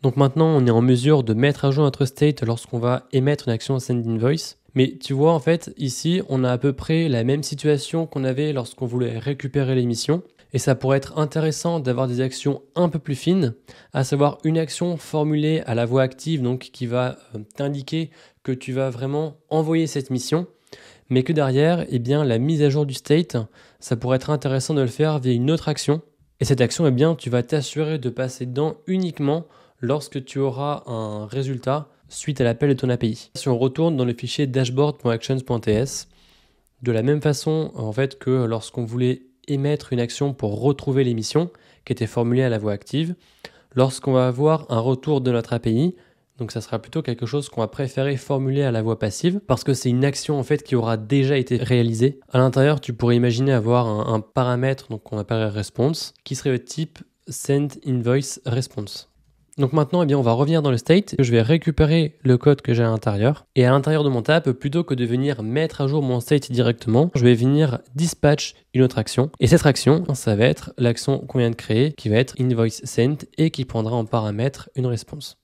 Donc maintenant, on est en mesure de mettre à jour notre state lorsqu'on va émettre une action send invoice. Mais tu vois, en fait, ici, on a à peu près la même situation qu'on avait lorsqu'on voulait récupérer l'émission. Et ça pourrait être intéressant d'avoir des actions un peu plus fines, à savoir une action formulée à la voix active, donc qui va t'indiquer que tu vas vraiment envoyer cette mission, mais que derrière, eh bien, la mise à jour du state, ça pourrait être intéressant de le faire via une autre action. Et cette action, eh bien, tu vas t'assurer de passer dedans uniquement lorsque tu auras un résultat suite à l'appel de ton API. Si on retourne dans le fichier dashboard.actions.ts, de la même façon en fait que lorsqu'on voulait émettre une action pour retrouver l'émission qui était formulée à la voix active, lorsqu'on va avoir un retour de notre API, donc ça sera plutôt quelque chose qu'on va préférer formuler à la voix passive parce que c'est une action en fait qui aura déjà été réalisée. À l'intérieur, tu pourrais imaginer avoir un paramètre donc qu'on appellerait response qui serait le type send invoice response. Donc maintenant, eh bien, on va revenir dans le state. Je vais récupérer le code que j'ai à l'intérieur. Et à l'intérieur de mon tab, plutôt que de venir mettre à jour mon state directement, je vais venir dispatch une autre action. Et cette action, ça va être l'action qu'on vient de créer, qui va être invoice sent et qui prendra en paramètre une réponse.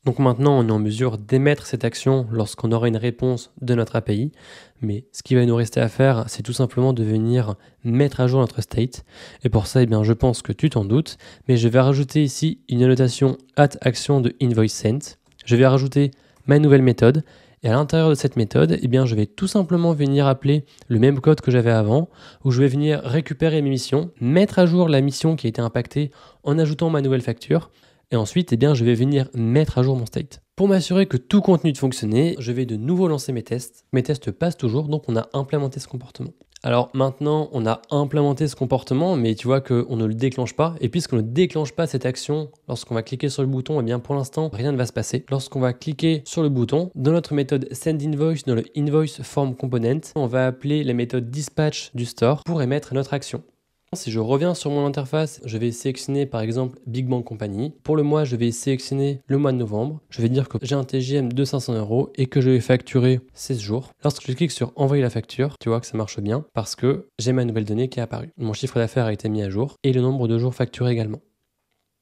Donc maintenant, on est en mesure d'émettre cette action lorsqu'on aura une réponse de notre API. Mais ce qui va nous rester à faire, c'est tout simplement de venir mettre à jour notre state. Et pour ça, eh bien, je pense que tu t'en doutes. Mais je vais rajouter ici une annotation @action de invoice sent. Je vais rajouter ma nouvelle méthode. Et à l'intérieur de cette méthode, eh bien, je vais tout simplement venir appeler le même code que j'avais avant, où je vais venir récupérer mes missions, mettre à jour la mission qui a été impactée en ajoutant ma nouvelle facture. Et ensuite, eh bien, je vais venir mettre à jour mon state. Pour m'assurer que tout continue de fonctionner, je vais de nouveau lancer mes tests. Mes tests passent toujours, donc on a implémenté ce comportement. Alors maintenant, on a implémenté ce comportement, mais tu vois qu'on ne le déclenche pas. Et puisqu'on ne déclenche pas cette action, lorsqu'on va cliquer sur le bouton, eh bien pour l'instant, rien ne va se passer. Lorsqu'on va cliquer sur le bouton, dans notre méthode sendInvoice, dans le invoice form component, on va appeler la méthode dispatch du store pour émettre notre action. Si je reviens sur mon interface, je vais sélectionner par exemple Big Bang Company. Pour le mois, je vais sélectionner le mois de novembre. Je vais dire que j'ai un TGM de 500 € et que je vais facturer 16 jours. Lorsque je clique sur envoyer la facture, tu vois que ça marche bien parce que j'ai ma nouvelle donnée qui est apparue. Mon chiffre d'affaires a été mis à jour et le nombre de jours facturés également.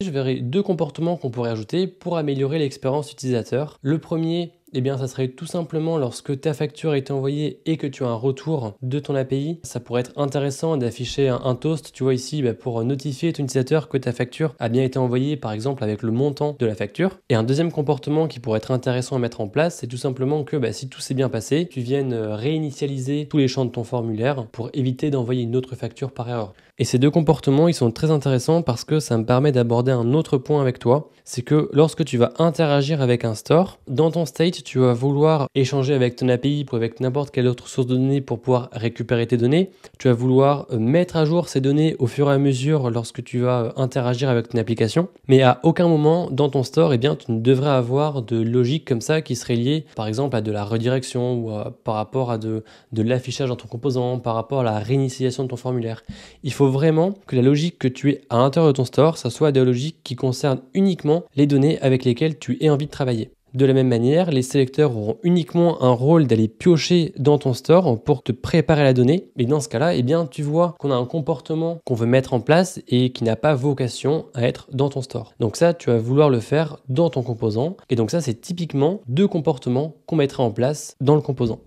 Je verrai deux comportements qu'on pourrait ajouter pour améliorer l'expérience utilisateur. Le premier, eh bien, ça serait tout simplement lorsque ta facture a été envoyée et que tu as un retour de ton API, ça pourrait être intéressant d'afficher un toast, tu vois ici, pour notifier ton utilisateur que ta facture a bien été envoyée, par exemple avec le montant de la facture. Et un deuxième comportement qui pourrait être intéressant à mettre en place, c'est tout simplement que si tout s'est bien passé, tu viennes réinitialiser tous les champs de ton formulaire pour éviter d'envoyer une autre facture par erreur. Et ces deux comportements, ils sont très intéressants parce que ça me permet d'aborder un autre point avec toi. C'est que lorsque tu vas interagir avec un store, dans ton state, tu vas vouloir échanger avec ton API ou avec n'importe quelle autre source de données pour pouvoir récupérer tes données. Tu vas vouloir mettre à jour ces données au fur et à mesure lorsque tu vas interagir avec ton application. Mais à aucun moment dans ton store, eh bien, tu ne devrais avoir de logique comme ça qui serait liée par exemple à de la redirection ou par rapport à de l'affichage dans ton composant, par rapport à la réinitialisation de ton formulaire. Il faut vraiment que la logique que tu aies à l'intérieur de ton store, ça soit des logiques qui concernent uniquement les données avec lesquelles tu aies envie de travailler. De la même manière, les sélecteurs auront uniquement un rôle d'aller piocher dans ton store pour te préparer la donnée. Mais dans ce cas-là, eh bien, tu vois qu'on a un comportement qu'on veut mettre en place et qui n'a pas vocation à être dans ton store. Donc ça, tu vas vouloir le faire dans ton composant. Et donc ça, c'est typiquement deux comportements qu'on mettra en place dans le composant.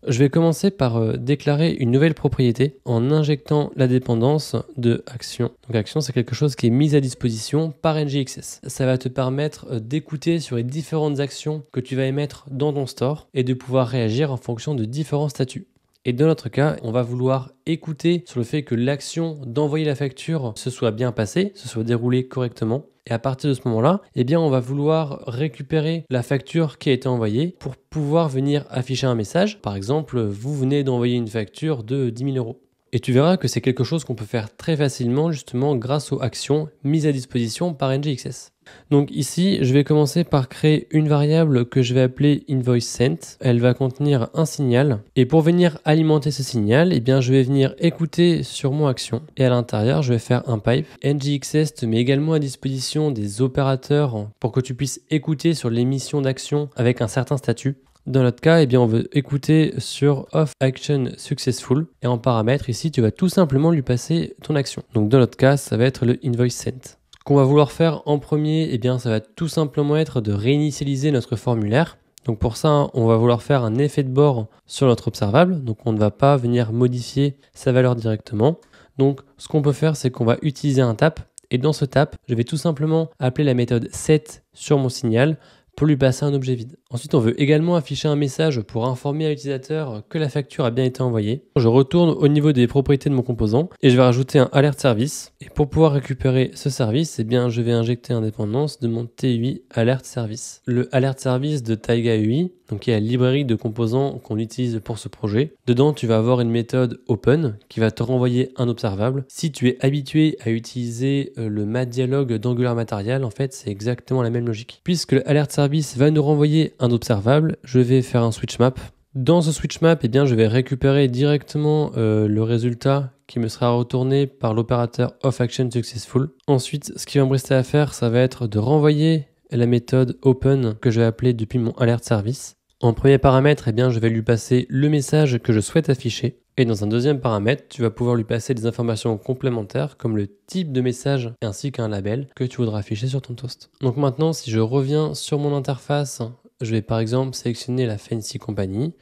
Je vais commencer par déclarer une nouvelle propriété en injectant la dépendance de action. Donc action, c'est quelque chose qui est mis à disposition par NGXS. Ça va te permettre d'écouter sur les différentes actions que tu vas émettre dans ton store et de pouvoir réagir en fonction de différents statuts. Et dans notre cas, on va vouloir écouter sur le fait que l'action d'envoyer la facture se soit bien passée, se soit déroulée correctement. Et à partir de ce moment-là, eh bien, on va vouloir récupérer la facture qui a été envoyée pour pouvoir venir afficher un message. Par exemple, vous venez d'envoyer une facture de 10 000 €. Et tu verras que c'est quelque chose qu'on peut faire très facilement justement grâce aux actions mises à disposition par NGXS. Donc ici, je vais commencer par créer une variable que je vais appeler invoiceSent. Elle va contenir un signal. Et pour venir alimenter ce signal, eh bien, je vais venir écouter sur mon action. Et à l'intérieur, je vais faire un pipe. NGXS te met également à disposition des opérateurs pour que tu puisses écouter sur l'émission d'action avec un certain statut. Dans notre cas, eh bien, on veut écouter sur Off Action Successful. Et en paramètre, ici, tu vas tout simplement lui passer ton action. Donc dans notre cas, ça va être le invoiceSent. Ce qu'on va vouloir faire en premier, eh bien, ça va tout simplement être de réinitialiser notre formulaire. Donc pour ça, on va vouloir faire un effet de bord sur notre observable. Donc on ne va pas venir modifier sa valeur directement. Donc ce qu'on peut faire, c'est qu'on va utiliser un tap. Et dans ce tap, je vais tout simplement appeler la méthode set sur mon signal pour lui passer un objet vide. Ensuite, on veut également afficher un message pour informer à l'utilisateur que la facture a bien été envoyée. Je retourne au niveau des propriétés de mon composant et je vais rajouter un alert service. Et pour pouvoir récupérer ce service, eh bien, je vais injecter une dépendance de mon TUI alert service. Le alert service de Taiga UI, donc qui est la librairie de composants qu'on utilise pour ce projet. Dedans, tu vas avoir une méthode open qui va te renvoyer un observable. Si tu es habitué à utiliser le MatDialog d'Angular Material, en fait, c'est exactement la même logique. Puisque le alert service va nous renvoyer un observable, je vais faire un switch map. Dans ce switch map, eh bien, je vais récupérer directement le résultat qui me sera retourné par l'opérateur offActionSuccessful. Ensuite, ce qui va me rester à faire, ça va être de renvoyer la méthode open que je vais appeler depuis mon alert service. En premier paramètre, eh bien, je vais lui passer le message que je souhaite afficher. Et dans un deuxième paramètre, tu vas pouvoir lui passer des informations complémentaires comme le type de message ainsi qu'un label que tu voudras afficher sur ton toast. Donc maintenant, si je reviens sur mon interface, je vais par exemple sélectionner la Fancy Company.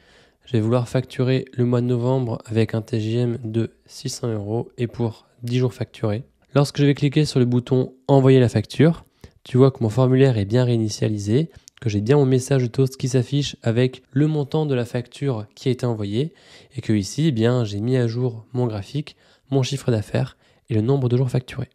Je vais vouloir facturer le mois de novembre avec un TJM de 600 € et pour 10 jours facturés. Lorsque je vais cliquer sur le bouton Envoyer la facture, tu vois que mon formulaire est bien réinitialisé, que j'ai bien mon message de toast qui s'affiche avec le montant de la facture qui a été envoyée et que ici, eh bien, j'ai mis à jour mon graphique, mon chiffre d'affaires et le nombre de jours facturés.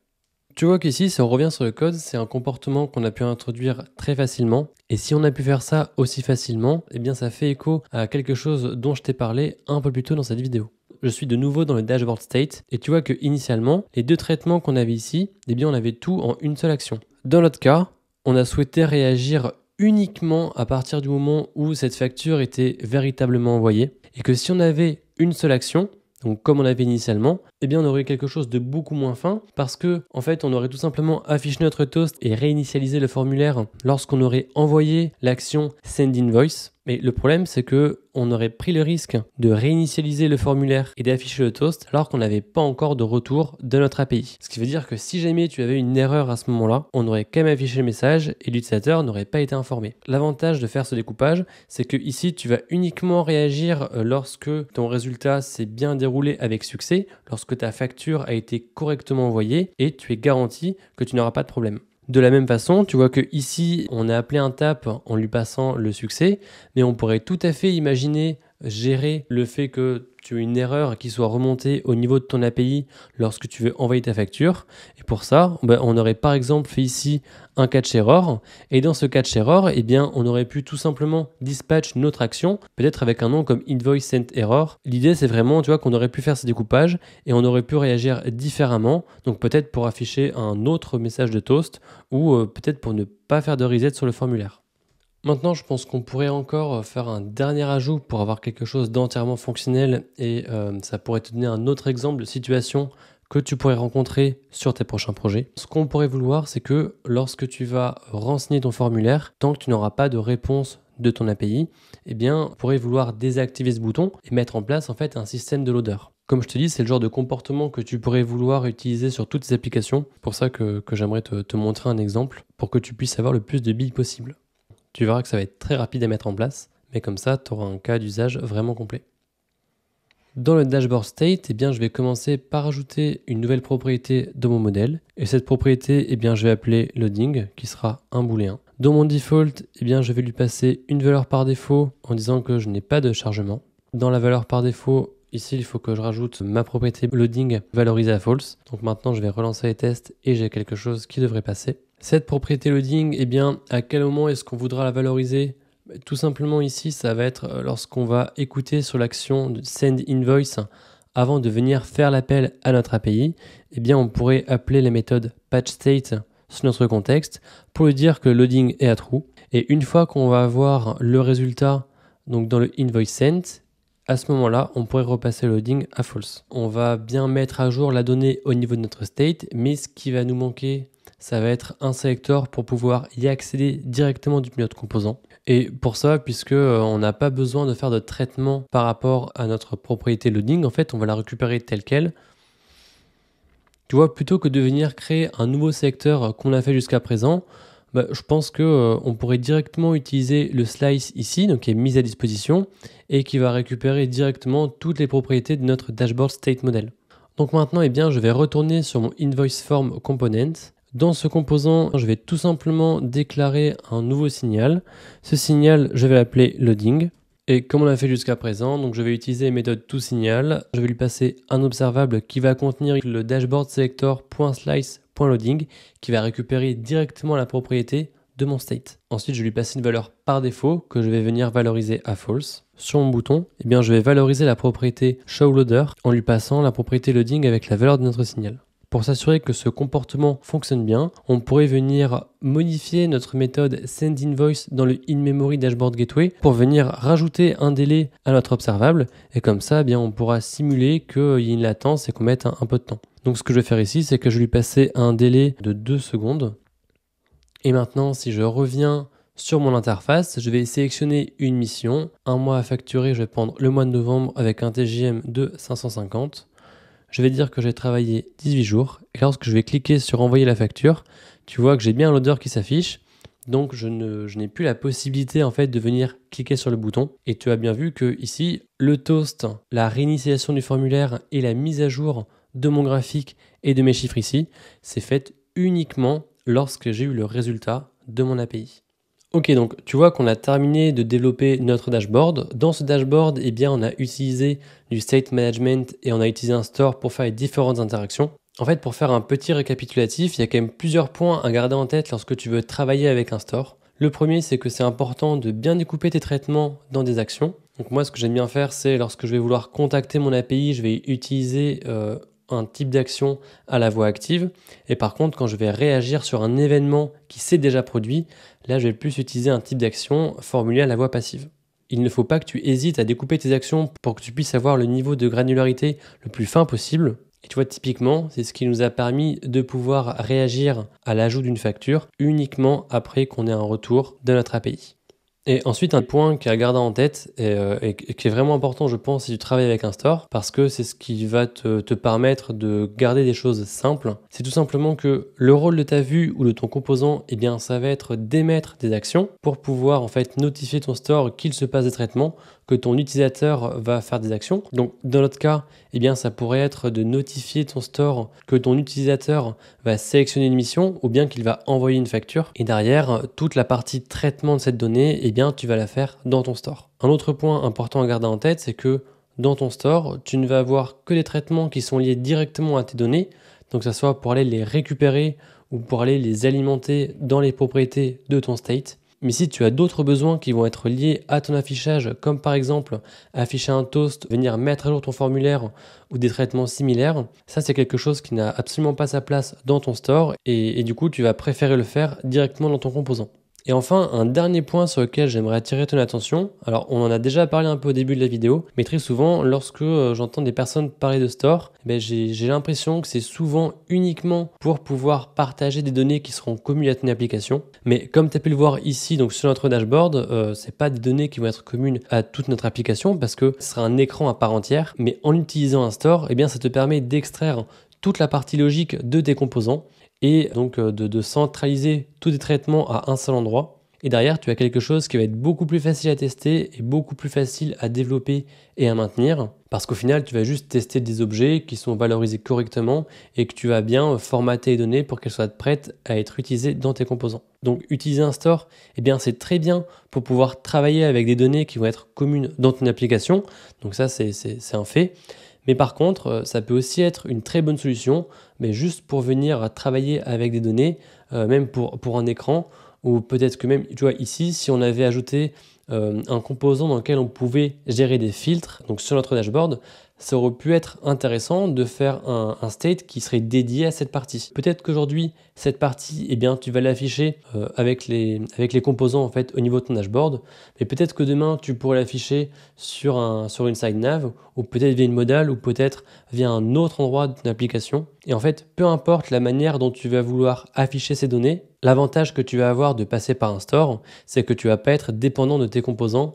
Tu vois qu'ici, si on revient sur le code, c'est un comportement qu'on a pu introduire très facilement. Et si on a pu faire ça aussi facilement, eh bien ça fait écho à quelque chose dont je t'ai parlé un peu plus tôt dans cette vidéo. Je suis de nouveau dans le dashboard state et tu vois que initialement, les deux traitements qu'on avait ici, eh bien on avait tout en une seule action. Dans notre cas, on a souhaité réagir uniquement à partir du moment où cette facture était véritablement envoyée et que si on avait une seule action, donc comme on avait initialement, eh bien on aurait quelque chose de beaucoup moins fin parce que en fait on aurait tout simplement affiché notre toast et réinitialisé le formulaire lorsqu'on aurait envoyé l'action Send Invoice. Mais le problème c'est que on aurait pris le risque de réinitialiser le formulaire et d'afficher le toast alors qu'on n'avait pas encore de retour de notre API. Ce qui veut dire que si jamais tu avais une erreur à ce moment-là, on aurait quand même affiché le message et l'utilisateur n'aurait pas été informé. L'avantage de faire ce découpage, c'est que ici tu vas uniquement réagir lorsque ton résultat s'est bien déroulé avec succès, lorsque ta facture a été correctement envoyée et tu es garanti que tu n'auras pas de problème. De la même façon, tu vois que ici, on a appelé un tap en lui passant le succès, mais on pourrait tout à fait imaginer gérer le fait que tu aies une erreur qui soit remontée au niveau de ton API lorsque tu veux envoyer ta facture. Et pour ça, on aurait par exemple fait ici un catch error. Et dans ce catch error, eh bien, on aurait pu tout simplement dispatch notre action, peut-être avec un nom comme invoice sent error. L'idée, c'est vraiment, tu vois, qu'on aurait pu faire ce découpage et on aurait pu réagir différemment. Donc peut-être pour afficher un autre message de toast ou peut-être pour ne pas faire de reset sur le formulaire. Maintenant, je pense qu'on pourrait encore faire un dernier ajout pour avoir quelque chose d'entièrement fonctionnel et ça pourrait te donner un autre exemple de situation que tu pourrais rencontrer sur tes prochains projets. Ce qu'on pourrait vouloir, c'est que lorsque tu vas renseigner ton formulaire, tant que tu n'auras pas de réponse de ton API, eh bien, on pourrait vouloir désactiver ce bouton et mettre en place en fait un système de loader. Comme je te dis, c'est le genre de comportement que tu pourrais vouloir utiliser sur toutes tes applications. C'est pour ça que j'aimerais te montrer un exemple pour que tu puisses avoir le plus de billes possible. Tu verras que ça va être très rapide à mettre en place, mais comme ça, tu auras un cas d'usage vraiment complet. Dans le dashboard state, eh bien, je vais commencer par ajouter une nouvelle propriété de mon modèle. Et cette propriété, eh bien, je vais appeler loading, qui sera un booléen. Dans mon default, eh bien, je vais lui passer une valeur par défaut en disant que je n'ai pas de chargement. Dans la valeur par défaut, ici, il faut que je rajoute ma propriété loading valorisée à false. Donc maintenant, je vais relancer les tests et j'ai quelque chose qui devrait passer. Cette propriété loading, eh bien, à quel moment est-ce qu'on voudra la valoriser ? Tout simplement ici, ça va être lorsqu'on va écouter sur l'action de send invoice avant de venir faire l'appel à notre API, eh bien, on pourrait appeler la méthode patchState sur notre contexte pour lui dire que le loading est à true. Et une fois qu'on va avoir le résultat donc dans le invoice sent, à ce moment-là, on pourrait repasser le loading à false. On va bien mettre à jour la donnée au niveau de notre state, mais ce qui va nous manquer, ça va être un selector pour pouvoir y accéder directement depuis notre composant. Et pour ça, puisque on n'a pas besoin de faire de traitement par rapport à notre propriété loading, en fait, on va la récupérer telle quelle. Tu vois, plutôt que de venir créer un nouveau secteur qu'on a fait jusqu'à présent, je pense qu'on pourrait directement utiliser le slice ici, donc qui est mis à disposition, et qui va récupérer directement toutes les propriétés de notre dashboard state model. Donc maintenant, je vais retourner sur mon invoice form component. Dans ce composant, je vais tout simplement déclarer un nouveau signal. Ce signal, je vais l'appeler loading. Et comme on l'a fait jusqu'à présent, donc je vais utiliser la méthode toSignal. Je vais lui passer un observable qui va contenir le dashboard selector.slice.loading qui va récupérer directement la propriété de mon state. Ensuite, je vais lui passer une valeur par défaut que je vais venir valoriser à false. Sur mon bouton, je vais valoriser la propriété showLoader en lui passant la propriété loading avec la valeur de notre signal. Pour s'assurer que ce comportement fonctionne bien, on pourrait venir modifier notre méthode sendInvoice dans le InMemory Dashboard Gateway pour venir rajouter un délai à notre observable. Et comme ça, on pourra simuler qu'il y ait une latence et qu'on mette un peu de temps. Donc ce que je vais faire ici, c'est que je vais lui passer un délai de 2 secondes. Et maintenant, si je reviens sur mon interface, je vais sélectionner une mission. Un mois à facturer, je vais prendre le mois de novembre avec un TJM de 550. Je vais dire que j'ai travaillé 18 jours et lorsque je vais cliquer sur envoyer la facture, tu vois que j'ai bien l'odeur qui s'affiche. Donc je n'ai plus la possibilité en fait de venir cliquer sur le bouton. Et tu as bien vu que ici, le toast, la réinitialisation du formulaire et la mise à jour de mon graphique et de mes chiffres ici, c'est fait uniquement lorsque j'ai eu le résultat de mon API. Ok, donc tu vois qu'on a terminé de développer notre dashboard. Dans ce dashboard, on a utilisé du state management et on a utilisé un store pour faire les différentes interactions. En fait, pour faire un petit récapitulatif, il y a quand même plusieurs points à garder en tête lorsque tu veux travailler avec un store. Le premier, c'est que c'est important de bien découper tes traitements dans des actions. Donc moi, ce que j'aime bien faire, c'est lorsque je vais vouloir contacter mon API, je vais utiliser un type d'action à la voix active. Et par contre, quand je vais réagir sur un événement qui s'est déjà produit, là, je vais plus utiliser un type d'action formulé à la voix passive. Il ne faut pas que tu hésites à découper tes actions pour que tu puisses avoir le niveau de granularité le plus fin possible. Et tu vois, typiquement, c'est ce qui nous a permis de pouvoir réagir à l'ajout d'une facture uniquement après qu'on ait un retour de notre API. Et ensuite, un point qui est à garder en tête et qui est vraiment important, je pense, si tu travailles avec un store, parce que c'est ce qui va te permettre de garder des choses simples. C'est tout simplement que le rôle de ta vue ou de ton composant, ça va être d'émettre des actions pour pouvoir en fait notifier ton store qu'il se passe des traitements, que ton utilisateur va faire des actions. Donc, dans notre cas, ça pourrait être de notifier ton store que ton utilisateur va sélectionner une mission ou bien qu'il va envoyer une facture. Et derrière, toute la partie traitement de cette donnée, tu vas la faire dans ton store. Un autre point important à garder en tête, c'est que dans ton store, tu ne vas avoir que des traitements qui sont liés directement à tes données, donc que ce soit pour aller les récupérer ou pour aller les alimenter dans les propriétés de ton state. Mais si tu as d'autres besoins qui vont être liés à ton affichage, comme par exemple afficher un toast, venir mettre à jour ton formulaire ou des traitements similaires, ça c'est quelque chose qui n'a absolument pas sa place dans ton store et du coup tu vas préférer le faire directement dans ton composant. Et enfin, un dernier point sur lequel j'aimerais attirer ton attention. Alors, on en a déjà parlé un peu au début de la vidéo, mais très souvent, lorsque j'entends des personnes parler de store, j'ai l'impression que c'est souvent uniquement pour pouvoir partager des données qui seront communes à ton application. Mais comme tu as pu le voir ici, donc sur notre dashboard, c'est pas des données qui vont être communes à toute notre application parce que ce sera un écran à part entière. Mais en utilisant un store, ça te permet d'extraire toute la partie logique de tes composants et donc de centraliser tous tes traitements à un seul endroit. Et derrière, tu as quelque chose qui va être beaucoup plus facile à tester et beaucoup plus facile à développer et à maintenir. Parce qu'au final, tu vas juste tester des objets qui sont valorisés correctement et que tu vas bien formater les données pour qu'elles soient prêtes à être utilisées dans tes composants. Donc utiliser un store, c'est très bien pour pouvoir travailler avec des données qui vont être communes dans ton application. Donc ça, c'est un fait. Mais par contre, ça peut aussi être une très bonne solution, mais juste pour venir travailler avec des données, même pour un écran, ou peut-être que même, tu vois, ici, si on avait ajouté un composant dans lequel on pouvait gérer des filtres, donc sur notre dashboard, ça aurait pu être intéressant de faire un state qui serait dédié à cette partie. Peut-être qu'aujourd'hui, cette partie, eh bien, tu vas l'afficher avec les composants en fait, au niveau de ton dashboard, mais peut-être que demain, tu pourrais l'afficher sur une side nav, ou peut-être via une modale, ou peut-être via un autre endroit de ton application. Et en fait, peu importe la manière dont tu vas vouloir afficher ces données, l'avantage que tu vas avoir de passer par un store, c'est que tu vas pas être dépendant de tes composants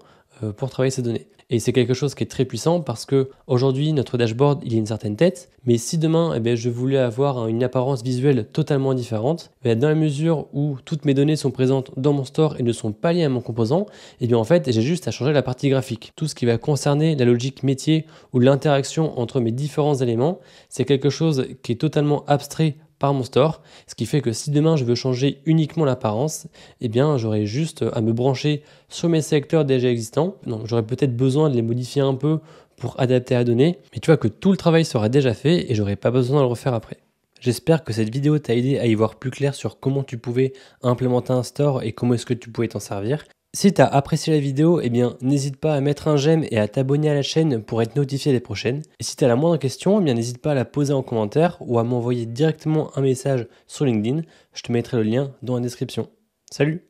pour travailler ces données. Et c'est quelque chose qui est très puissant parce que aujourd'hui notre dashboard il a une certaine tête, mais si demain je voulais avoir une apparence visuelle totalement différente, dans la mesure où toutes mes données sont présentes dans mon store et ne sont pas liées à mon composant, en fait j'ai juste à changer la partie graphique. Tout ce qui va concerner la logique métier ou l'interaction entre mes différents éléments, c'est quelque chose qui est totalement abstrait par mon store, ce qui fait que si demain je veux changer uniquement l'apparence, j'aurai juste à me brancher sur mes secteurs déjà existants. Donc j'aurais peut-être besoin de les modifier un peu pour adapter la donnée, mais tu vois que tout le travail sera déjà fait et j'aurai pas besoin de le refaire après. J'espère que cette vidéo t'a aidé à y voir plus clair sur comment tu pouvais implémenter un store et comment est-ce que tu pouvais t'en servir. Si tu as apprécié la vidéo, n'hésite pas à mettre un j'aime et à t'abonner à la chaîne pour être notifié des prochaines. Et si tu as la moindre question, n'hésite pas à la poser en commentaire ou à m'envoyer directement un message sur LinkedIn. Je te mettrai le lien dans la description. Salut!